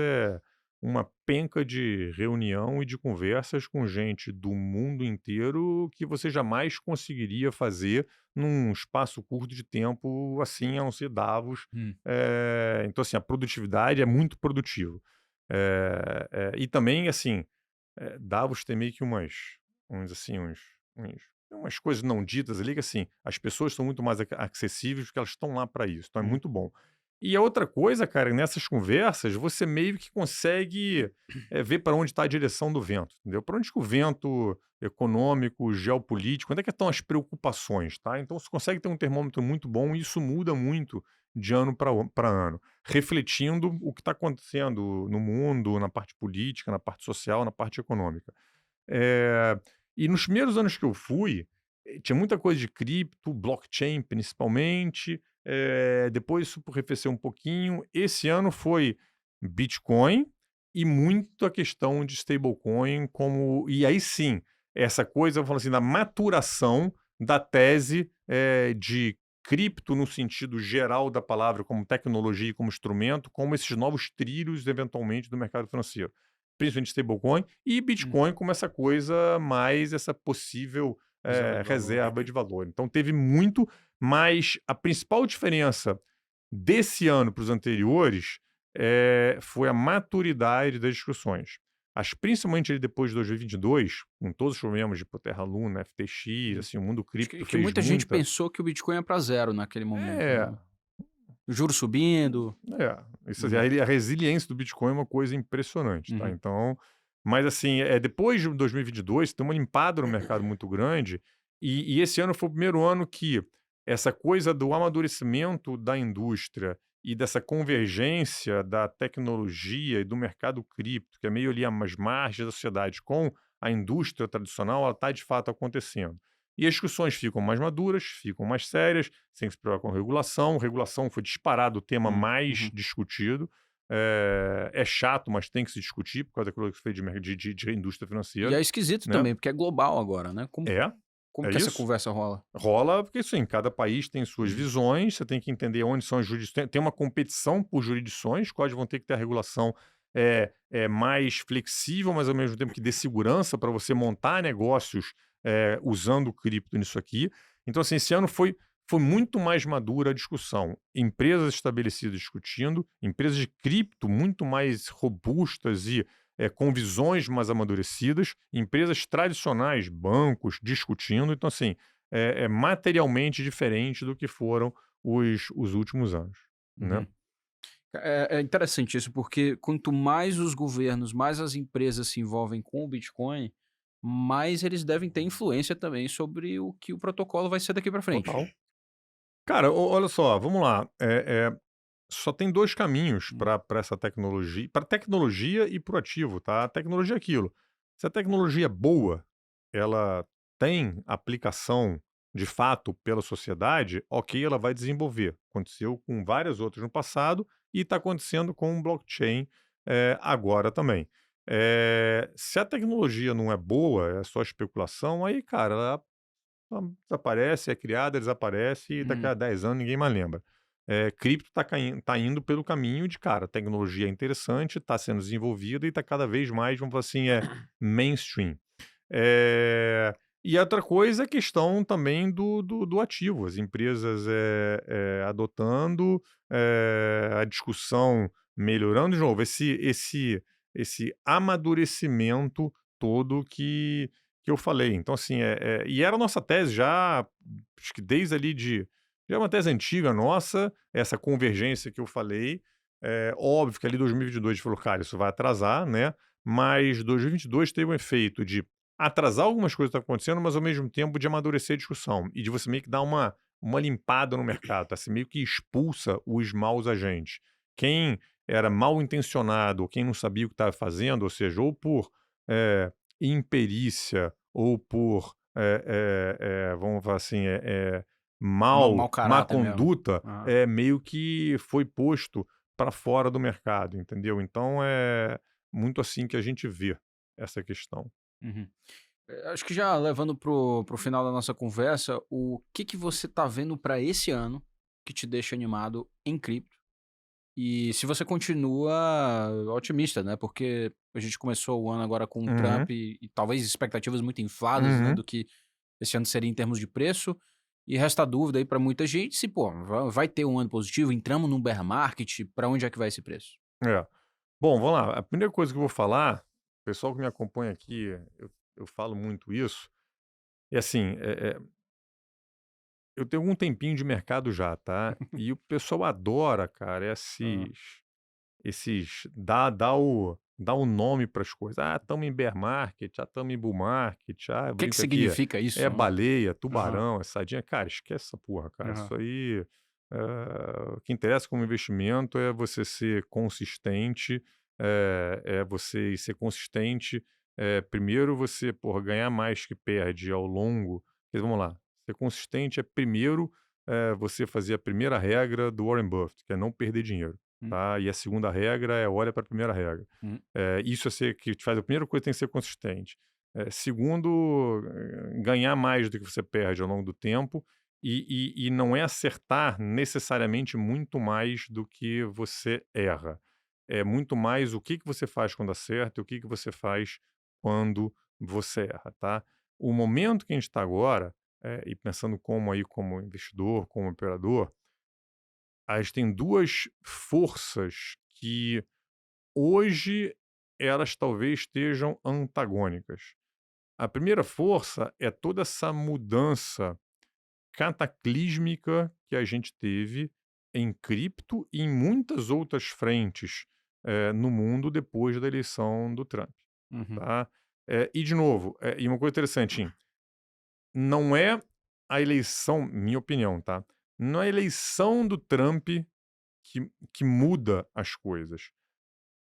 uma penca de reunião e de conversas com gente do mundo inteiro que você jamais conseguiria fazer num espaço curto de tempo assim, a não ser Davos. Então, assim, a produtividade é muito produtivo. E também, assim, Davos tem meio que umas coisas não ditas ali que, assim, as pessoas são muito mais acessíveis porque elas estão lá para isso. Então, é muito bom. E a outra coisa, cara, nessas conversas, você meio que consegue ver para onde está a direção do vento, entendeu? Para onde que o vento econômico, geopolítico, onde é que estão as preocupações, tá? Então, você consegue ter um termômetro muito bom e isso muda muito de ano para ano, refletindo o que está acontecendo no mundo, na parte política, na parte social, na parte econômica. E nos primeiros anos que eu fui, tinha muita coisa de cripto, blockchain principalmente, depois isso arrefeceu um pouquinho. Esse ano foi Bitcoin e muito a questão de stablecoin e aí sim, essa coisa, eu falo assim, da maturação da tese de cripto no sentido geral da palavra, como tecnologia e como instrumento, como esses novos trilhos, eventualmente, do mercado financeiro. Principalmente stablecoin e Bitcoin como essa coisa mais, essa possível Reserva de valor. reserva de valor. Então teve muito, mas a principal diferença desse ano para os anteriores foi a maturidade das discussões. Principalmente ali depois de 2022, com todos os problemas de Terra Luna, FTX, assim, o mundo Acho cripto que fez muita gente muita. pensou que o Bitcoin ia para zero naquele momento, É, né? O juro subindo. isso, Uhum. a resiliência do Bitcoin é uma coisa impressionante, tá? Uhum. Então, mas assim, depois de 2022, tem uma limpada no mercado muito grande, e esse ano foi o primeiro ano que essa coisa do amadurecimento da indústria e dessa convergência da tecnologia e do mercado cripto, que é meio ali as margens da sociedade, com a indústria tradicional, ela está de fato acontecendo. E as discussões ficam mais maduras, ficam mais sérias, sem se preocupar com regulação. Regulação foi disparado o tema mais Uhum. discutido. É chato, mas tem que se discutir por causa daquilo que se fez de indústria E financeira, é esquisito né? também, porque é global agora, né? É, Como é que essa isso. conversa rola? Rola, porque sim, cada país tem suas Uhum. visões, você tem que entender onde são as jurisdições. Tem uma competição por jurisdições, quais vão ter que ter a regulação mais flexível, mas ao mesmo tempo que dê segurança para você montar negócios usando o cripto nisso aqui. Então, assim, esse ano foi muito mais madura a discussão. Empresas estabelecidas discutindo, empresas de cripto muito mais robustas e com visões mais amadurecidas, empresas tradicionais, bancos, discutindo. Então, assim, é materialmente diferente do que foram os últimos anos, né? Uhum. É interessante isso, porque quanto mais os governos, mais as empresas se envolvem com o Bitcoin, mais eles devem ter influência também sobre o que o protocolo vai ser daqui para frente. Total. Cara, olha só, vamos lá. Só tem dois caminhos Hum. para essa tecnologia, para tecnologia e para o ativo, tá? A tecnologia é aquilo. Se a tecnologia é boa, ela tem aplicação de fato pela sociedade, ok, ela vai desenvolver. Aconteceu com várias outras no passado e está acontecendo com o blockchain agora também. Se a tecnologia não é boa, é só especulação, aí, cara, ela desaparece, é criada, desaparece e daqui Uhum. a 10 anos ninguém mais lembra. Cripto está indo pelo caminho de, cara, a tecnologia é interessante, está sendo desenvolvida e está cada vez mais, vamos falar assim, mainstream. E outra coisa é a questão também do ativo, as empresas adotando, a discussão melhorando, de novo, esse amadurecimento todo que eu falei. Então, assim, e era a nossa tese já, acho que desde ali já é uma tese antiga nossa, essa convergência que eu falei. Óbvio que ali 2022 a gente falou, cara, isso vai atrasar, né? Mas 2022 teve um efeito de atrasar algumas coisas que estão acontecendo, mas ao mesmo tempo de amadurecer a discussão e de você meio que dar uma limpada no mercado, tá? Você meio que expulsa os maus agentes. Quem era mal intencionado, ou quem não sabia o que estava fazendo, ou seja, ou por imperícia, ou por, vamos falar assim, Mau má caráter mesmo. conduta, Aham. meio que foi posto para fora do mercado, entendeu? Então é muito assim que a gente vê essa questão. Uhum. Acho que já levando pro final da nossa conversa, o que você tá vendo para esse ano que te deixa animado em cripto? E se você continua otimista, né? Porque a gente começou o ano agora com o Uhum, Trump e talvez expectativas muito infladas, né? uhum. Do que esse ano seria em termos de preço. E resta dúvida aí para muita gente se, pô, vai ter um ano positivo, entramos num bear market, para onde é que vai esse preço? É. Bom, vamos lá. A primeira coisa que eu vou falar, o pessoal que me acompanha aqui, eu falo muito isso, e assim, eu tenho algum tempinho de mercado já, tá? E o pessoal adora, cara, Aham. dá o nome para as coisas. Ah, estamos em bear market, já estamos em bull market, eu O que brinco aqui, significa é isso, né? baleia, Aham, tubarão, é sardinha. Cara, esquece essa porra, cara. aham. Isso aí, o que interessa como investimento é você ser consistente, é você ser consistente. Primeiro você, porra, ganhar mais que perde ao longo Vamos lá. Ser consistente é primeiro você fazer a primeira regra do Warren Buffett, que é não perder dinheiro. Hum, Tá? E a segunda regra é olha para a primeira regra. hum, Isso é ser que te faz a primeira coisa tem que ser consistente. Segundo, ganhar mais do que você perde ao longo do tempo e não é acertar necessariamente muito mais do que você erra. É muito mais o que você faz quando acerta e o que você faz quando você erra, tá? O momento que a gente está agora, e pensando como investidor, como operador, a gente tem duas forças que hoje elas talvez estejam antagônicas. A primeira força é toda essa mudança cataclísmica que a gente teve em cripto e em muitas outras frentes no mundo depois da eleição do Trump. uhum, Tá? E, de novo, e uma coisa interessante, não é a eleição, minha opinião, tá? Não é a eleição do Trump que muda as coisas.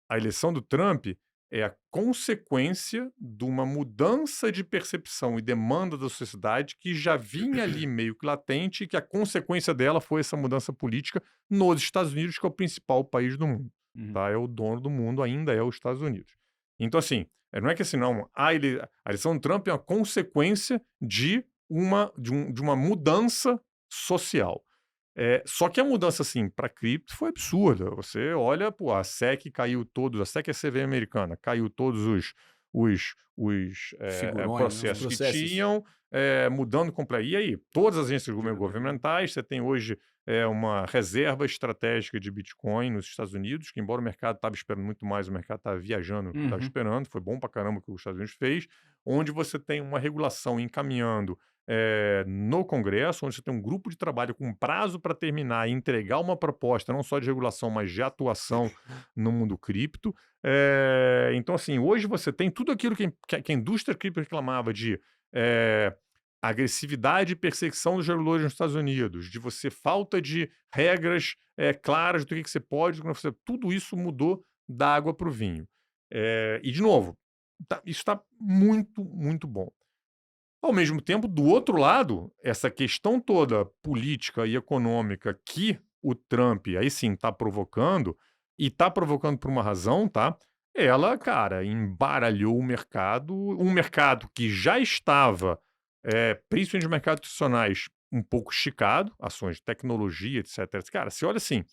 A eleição do Trump é a consequência de uma mudança de percepção e demanda da sociedade que já vinha ali meio que latente e que a consequência dela foi essa mudança política nos Estados Unidos, que é o principal país do mundo. uhum, Tá? É o dono do mundo, ainda é os Estados Unidos. Então, assim, não é que assim, não, a eleição do Trump é uma consequência de uma mudança social. Só que a mudança, assim, para cripto foi absurda. Você olha, pô, a SEC caiu todos, a SEC é a CVM americana, caiu todos os Figurões, né? Os processos que processos. tinham, mudando completamente. E aí, todas as agências governamentais, você tem hoje uma reserva estratégica de Bitcoin nos Estados Unidos, que embora o mercado estava esperando muito mais, o mercado estava viajando o que estava Uhum, esperando, foi bom para caramba o que os Estados Unidos fez, onde você tem uma regulação encaminhando no Congresso, onde você tem um grupo de trabalho com prazo para terminar e entregar uma proposta, não só de regulação, mas de atuação no mundo cripto. Então, assim, hoje você tem tudo aquilo que a indústria cripto reclamava de agressividade e perseguição dos reguladores nos Estados Unidos, de você falta de regras claras do que você pode, do que não você, tudo isso mudou da água para o vinho. E, de novo, isso está muito, muito bom. Ao mesmo tempo, do outro lado, essa questão toda política e econômica que o Trump, aí sim, está provocando, e está provocando por uma razão, tá? Ela, cara, embaralhou o mercado, um mercado que já estava, principalmente os mercados institucionais, um pouco esticado, ações de tecnologia, etc. Cara, você olha assim,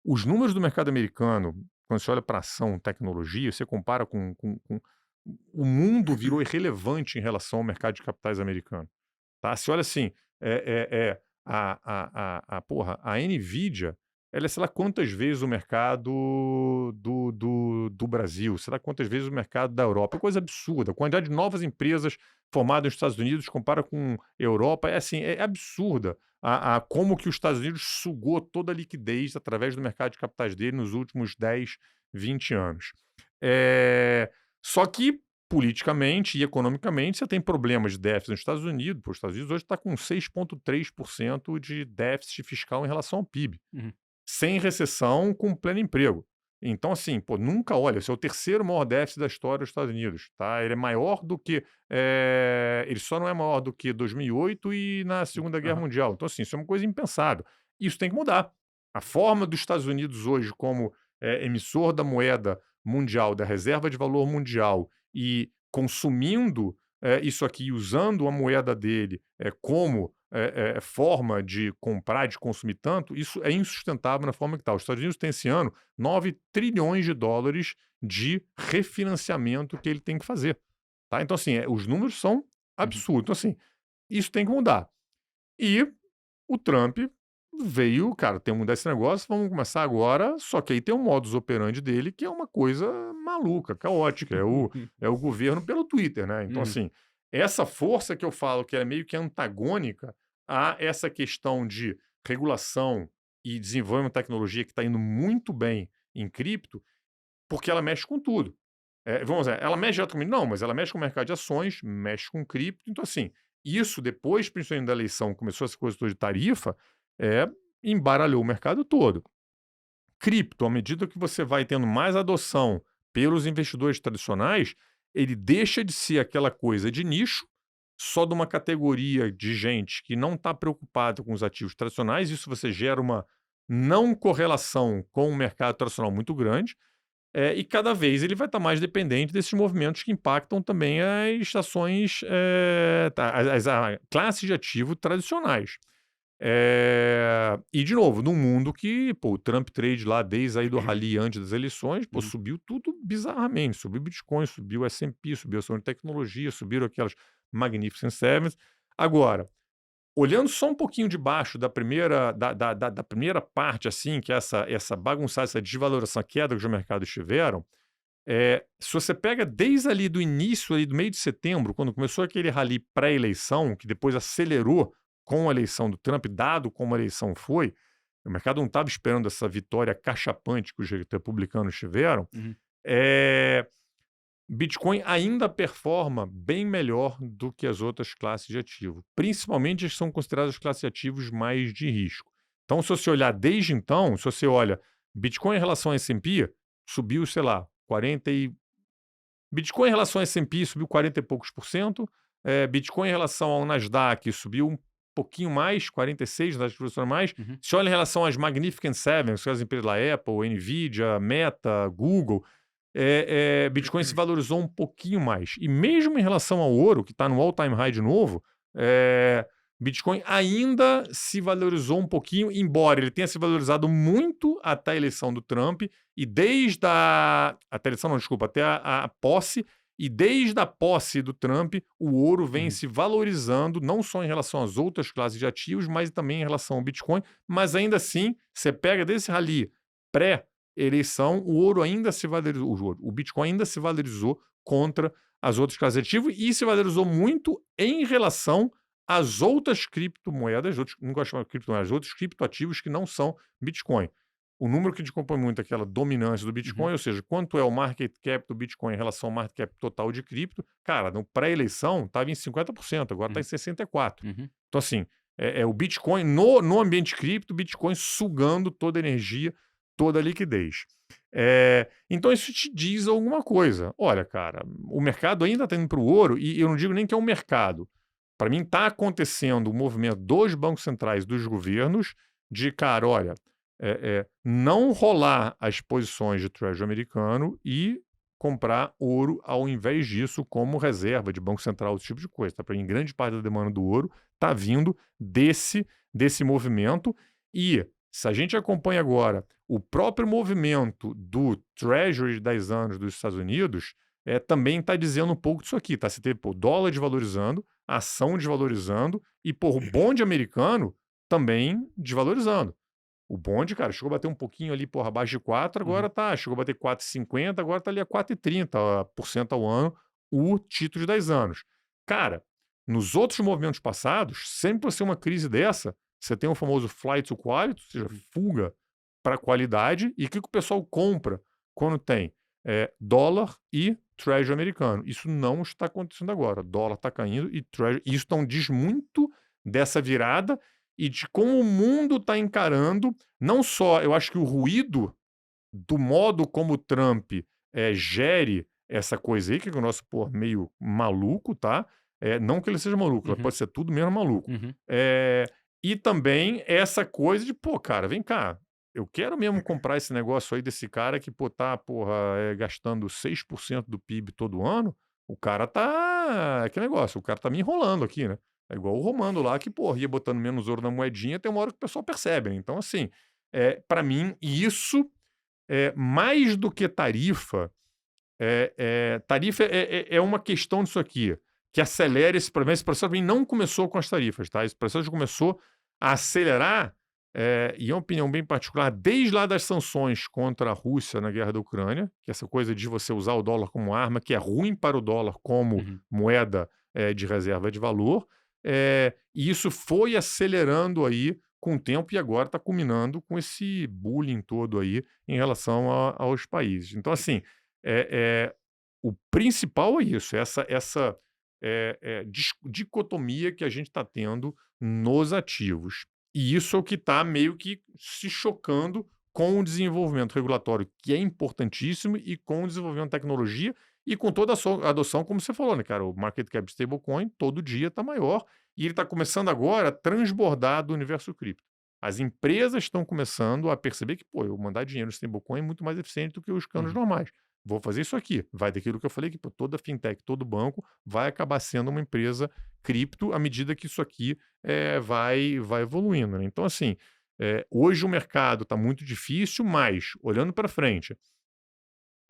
os números do mercado americano, quando você olha para ação, tecnologia, você compara com o mundo virou irrelevante em relação ao mercado de capitais americano. Tá? Se olha assim, porra, a Nvidia, ela é sei lá quantas vezes o mercado do Brasil, sei lá quantas vezes o mercado da Europa. É coisa absurda. A quantidade de novas empresas formadas nos Estados Unidos compara com Europa, é assim, é absurda. Como que os Estados Unidos sugou toda a liquidez através do mercado de capitais dele nos últimos 10, 20 anos. Só que politicamente e economicamente, você tem problemas de déficit nos Estados Unidos. Os Estados Unidos hoje está com 6,3% de déficit fiscal em relação ao PIB, uhum, sem recessão, com pleno emprego. Então, assim, pô, nunca olha, esse é o terceiro maior déficit da história dos Estados Unidos, tá? Ele é maior do que. Ele só não é maior do que 2008 e na Segunda Guerra aham, Mundial. Então, assim, isso é uma coisa impensável. Isso tem que mudar. A forma dos Estados Unidos hoje, como emissor da moeda mundial, da reserva de valor mundial, e consumindo isso aqui, usando a moeda dele como forma de comprar, de consumir tanto, isso é insustentável na forma que está. Os Estados Unidos têm esse ano 9 trilhões de dólares de refinanciamento que ele tem que fazer. Tá? Então, assim, os números são uhum, absurdos. Então, assim, isso tem que mudar. E o Trump veio, cara, tem que mudar esse negócio, vamos começar agora, só que aí tem um modus operandi dele que é uma coisa maluca, caótica, é o governo pelo Twitter, né? Então, uhum, assim, essa força que eu falo que é meio que antagônica a essa questão de regulação e desenvolvimento de tecnologia que está indo muito bem em cripto, porque ela mexe com tudo. Vamos dizer, ela mexe diretamente? Não, mas ela mexe com o mercado de ações, mexe com cripto. Então, assim, isso depois, principalmente da eleição, começou essa coisa toda de tarifa, é, embaralhou o mercado todo. Cripto, à medida que você vai tendo mais adoção pelos investidores tradicionais, ele deixa de ser aquela coisa de nicho, só de uma categoria de gente que não está preocupada com os ativos tradicionais, isso você gera uma não correlação com o mercado tradicional muito grande, e cada vez ele vai estar mais dependente desses movimentos que impactam também as ações, as classes de ativo tradicionais. E, de novo, num mundo que, pô, o Trump Trade lá, desde aí do rally antes das eleições, pô, subiu tudo bizarramente. Subiu o Bitcoin, subiu o S&P, subiu a ação de tecnologia, subiram aquelas Magnificent Sevens. Agora, olhando só um pouquinho de baixo da primeira parte, assim, que é essa bagunçada, essa desvalorização, a queda que os mercados tiveram, se você pega desde ali do início, ali do meio de setembro, quando começou aquele rally pré-eleição, que depois acelerou com a eleição do Trump, dado como a eleição foi, o mercado não estava esperando essa vitória cachapante que os republicanos tiveram, Uhum. Bitcoin ainda performa bem melhor do que as outras classes de ativo, principalmente as que são consideradas classes de ativos mais de risco. Então, se você olhar desde então, se você olha Bitcoin em relação ao S&P, subiu, sei lá, 40 e... Bitcoin em relação ao S&P subiu 40 e poucos por cento, Bitcoin em relação ao Nasdaq subiu um pouquinho mais, 46 nas ativos mais. Uhum. Se olha em relação às Magnificent Seven, que são as empresas da Apple, Nvidia, Meta, Google, Bitcoin se valorizou um pouquinho mais. E mesmo em relação ao ouro, que está no all-time high de novo, Bitcoin ainda se valorizou um pouquinho, embora ele tenha se valorizado muito até a eleição do Trump, e desde até a eleição, não, desculpa, até a posse, e desde a posse do Trump, o ouro vem se valorizando, não só em relação às outras classes de ativos, mas também em relação ao Bitcoin. Mas ainda assim, você pega desse rally pré-eleição, o ouro ainda se valorizou, o Bitcoin ainda se valorizou contra as outras classes de ativos e se valorizou muito em relação às outras criptomoedas, não gosto de chamar de criptomoedas, outros criptoativos que não são Bitcoin. O número que te compõe muito é aquela dominância do Bitcoin, ou seja, quanto é o market cap do Bitcoin em relação ao market cap total de cripto. Cara, no pré-eleição estava em 50%, agora está em 64%. Então, assim, o Bitcoin, no ambiente cripto, o Bitcoin sugando toda a energia, toda a liquidez. Então, isso te diz alguma coisa. Olha, cara, o mercado ainda está indo para o ouro, e eu não digo nem que é um mercado. Para mim, está acontecendo o movimento dos bancos centrais, dos governos, de, cara, olha, não rolar as posições de Treasury americano e comprar ouro ao invés disso como reserva de Banco Central, esse tipo de coisa. Tá? Para mim, grande parte da demanda do ouro está vindo desse movimento. E se a gente acompanha agora o próprio movimento do Treasury de 10 anos dos Estados Unidos, também está dizendo um pouco disso aqui. Tá? Você teve o dólar desvalorizando, a ação desvalorizando e o bonde americano também desvalorizando. O bonde, cara, chegou a bater um pouquinho ali, abaixo de 4, agora chegou a bater 4,50, agora tá ali a 4,30% ao ano, o título de 10 anos. Cara, nos outros movimentos passados, sempre por ser uma crise dessa, você tem o famoso flight to quality, ou seja, fuga para qualidade, e o que o pessoal compra quando tem dólar e treasury americano. Isso não está acontecendo agora. O dólar está caindo e treasury, isso não diz muito dessa virada e de como o mundo está encarando, não só, eu acho que o ruído do modo como o Trump gere essa coisa aí, que é o nosso meio maluco, tá? Não que ele seja maluco, pode ser tudo menos maluco. E também essa coisa de, cara, vem cá, eu quero mesmo comprar esse negócio aí desse cara que, tá, gastando 6% do PIB todo ano, o cara tá... Que negócio, o cara tá me enrolando aqui, né? É igual o Romano lá, que, ia botando menos ouro na moedinha, tem uma hora que o pessoal percebe, né? Então, assim, para mim, isso, mais do que tarifa, tarifa é uma questão disso aqui, que acelera esse problema. Esse processo, para mim, não começou com as tarifas, tá? Esse processo começou a acelerar, e é uma opinião bem particular, desde lá das sanções contra a Rússia na guerra da Ucrânia, que é essa coisa de você usar o dólar como arma, que é ruim para o dólar como moeda de reserva de valor, e isso foi acelerando aí com o tempo e agora está culminando com esse bullying todo aí em relação aos países. Então, assim, o principal é isso, essa dicotomia que a gente está tendo nos ativos. E isso é o que está meio que se chocando com o desenvolvimento regulatório, que é importantíssimo, e com o desenvolvimento de tecnologia, e com toda a adoção, como você falou, né, cara? O market cap de stablecoin todo dia está maior e ele está começando agora a transbordar do universo cripto. As empresas estão começando a perceber que, pô, eu mandar dinheiro no stablecoin é muito mais eficiente do que os canos normais. Vou fazer isso aqui. Vai daquilo que eu falei, que pô, toda fintech, todo banco vai acabar sendo uma empresa cripto à medida que isso aqui vai evoluindo, né? Então, assim, hoje o mercado está muito difícil, mas, olhando para frente,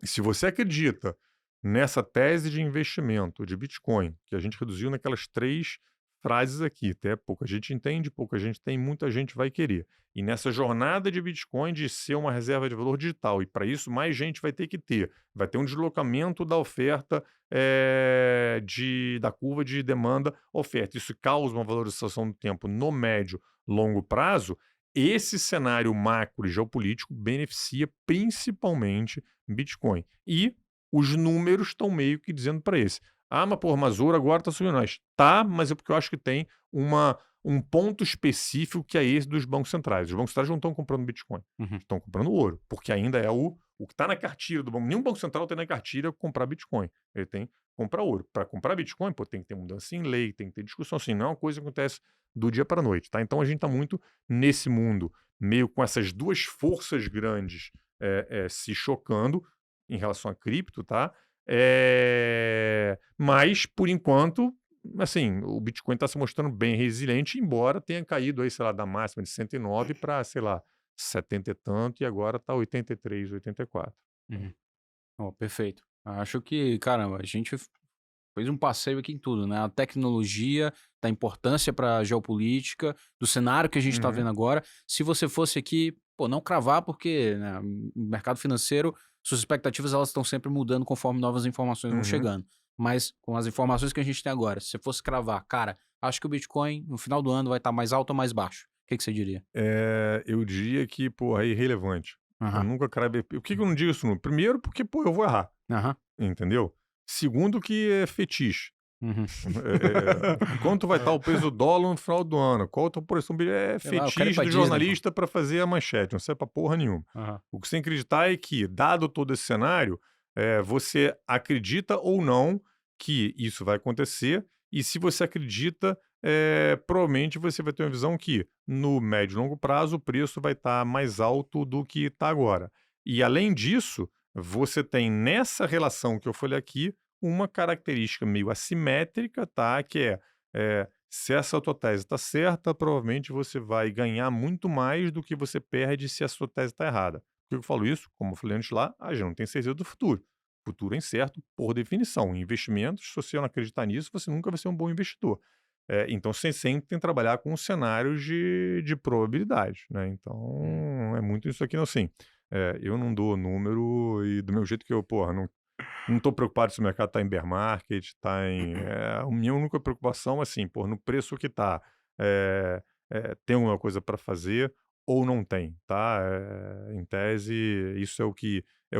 se você acredita nessa tese de investimento de Bitcoin, que a gente reduziu naquelas 3 frases aqui, até pouca gente entende, pouca gente tem, muita gente vai querer. E nessa jornada de Bitcoin de ser uma reserva de valor digital, e para isso mais gente vai ter que ter, vai ter um deslocamento da oferta, da curva de demanda-oferta. Isso causa uma valorização do tempo no médio, longo prazo. Esse cenário macro e geopolítico beneficia principalmente Bitcoin. E os números estão meio que dizendo para esse. Ah, mas porra, mas ouro agora está subindo mais. Tá, mas é porque eu acho que tem um ponto específico que é esse dos bancos centrais. Os bancos centrais não estão comprando Bitcoin, estão comprando ouro, porque ainda é o que está na carteira do banco. Nenhum banco central tem na carteira comprar Bitcoin. Ele tem que comprar ouro. Para comprar Bitcoin, pô, tem que ter mudança em lei, tem que ter discussão assim. Não é uma coisa que acontece do dia para a noite, tá? Então a gente está muito nesse mundo, meio com essas duas forças grandes se chocando em relação a cripto, tá? Mas, por enquanto, assim, o Bitcoin está se mostrando bem resiliente, embora tenha caído aí, sei lá, da máxima de 109 para, sei lá, 70 e tanto, e agora está 83, 84. Perfeito. Acho que, caramba, a gente fez um passeio aqui em tudo, né? A tecnologia, da importância para a geopolítica, do cenário que a gente está vendo agora. Se você fosse aqui, pô, não cravar, porque né, o mercado financeiro, suas expectativas elas estão sempre mudando conforme novas informações vão chegando. Mas com as informações que a gente tem agora, se você fosse cravar, cara, acho que o Bitcoin no final do ano vai estar mais alto ou mais baixo. O que você diria? Eu diria que, porra, é irrelevante. Eu nunca cravei. Por que eu não digo isso? Primeiro, porque, pô, eu vou errar. Entendeu? Segundo, que é fetiche. Quanto vai estar o peso do dólar no final do ano? Qual a tua posição? É fetiche do jornalista para fazer a manchete, não serve para porra nenhuma. O que você tem que acreditar é que, dado todo esse cenário, você acredita ou não que isso vai acontecer, e se você acredita, provavelmente você vai ter uma visão que, no médio e longo prazo, o preço vai estar mais alto do que está agora. E, além disso, você tem nessa relação que eu falei aqui, uma característica meio assimétrica, tá? Que se essa tua tese está certa, provavelmente você vai ganhar muito mais do que você perde se a sua tese está errada. Por que eu falo isso? Como eu falei antes lá, a gente não tem certeza do futuro. O futuro é incerto por definição. Em investimentos, se você não acreditar nisso, você nunca vai ser um bom investidor. Então, você sempre tem que trabalhar com cenários de probabilidade, né? Então, é muito isso aqui, não, assim. Eu não dou número e do meu jeito que eu, porra, não estou preocupado se o mercado está em bear market, está em... a minha única preocupação, assim, pô, no preço que está, tem alguma coisa para fazer ou não tem, tá? Em tese, isso é o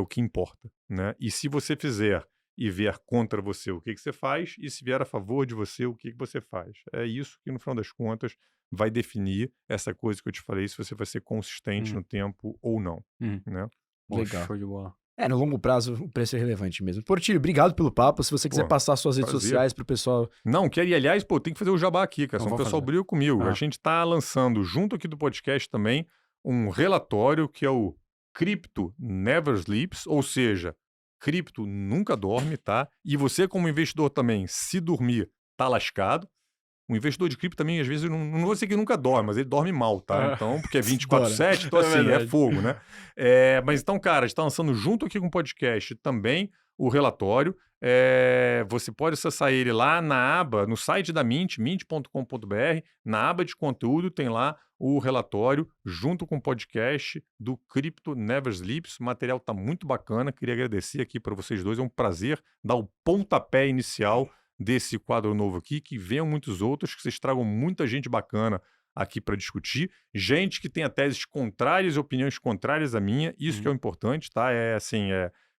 que importa, né? E se você fizer e vier contra você, o que você faz? E se vier a favor de você, o que você faz? É isso que, no final das contas, vai definir essa coisa que eu te falei, se você vai ser consistente no tempo ou não, né? Legal. Show de bola. No longo prazo, o preço é relevante mesmo. Portilho, obrigado pelo papo. Se você quiser passar suas redes sociais pro pessoal... Não, quero ir. Aliás, pô, tem que fazer o jabá aqui, cara. Senão o pessoal briga comigo. Ah. A gente tá lançando, junto aqui do podcast também, um relatório que é o Crypto Never Sleeps, ou seja, cripto nunca dorme, tá? E você, como investidor também, se dormir, tá lascado. O investidor de cripto também, às vezes, não vou dizer que nunca dorme, mas ele dorme mal, tá? Então, porque é 24/7, então assim, é fogo, né? Mas então, cara, a gente tá lançando junto aqui com o podcast também o relatório. Você pode acessar ele lá na aba, no site da Mint, mint.com.br, na aba de conteúdo tem lá o relatório junto com o podcast do Crypto Never Sleeps. O material tá muito bacana, queria agradecer aqui para vocês dois, é um prazer dar o pontapé inicial desse quadro novo aqui, que venham muitos outros, que vocês tragam muita gente bacana aqui para discutir, gente que tenha teses contrárias e opiniões contrárias à minha, isso que é o importante, tá?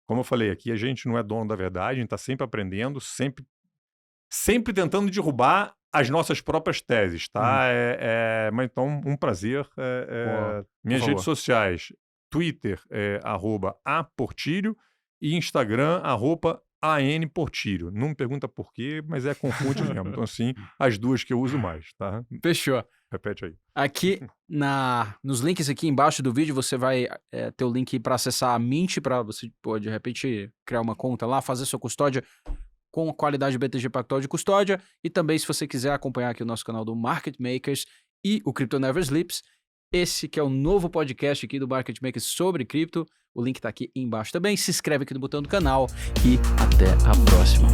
Como eu falei aqui, a gente não é dono da verdade, a gente está sempre aprendendo, sempre tentando derrubar as nossas próprias teses, tá? Mas então, um prazer. Minhas redes sociais, Twitter, @aportilho, e Instagram, AN Portilho. Não me pergunta por quê, mas confunde mesmo. Então, assim, as duas que eu uso mais, tá? Fechou. Repete aí. Aqui nos links aqui embaixo do vídeo você vai ter o link para acessar a Mint, para você, de repente, criar uma conta lá, fazer sua custódia com a qualidade BTG Pactual de custódia. E também, se você quiser acompanhar aqui o nosso canal do Market Makers e o Crypto Never Sleeps, esse que é o novo podcast aqui do Market Makers sobre cripto, o link tá aqui embaixo também. Se inscreve aqui no botão do canal e até a próxima.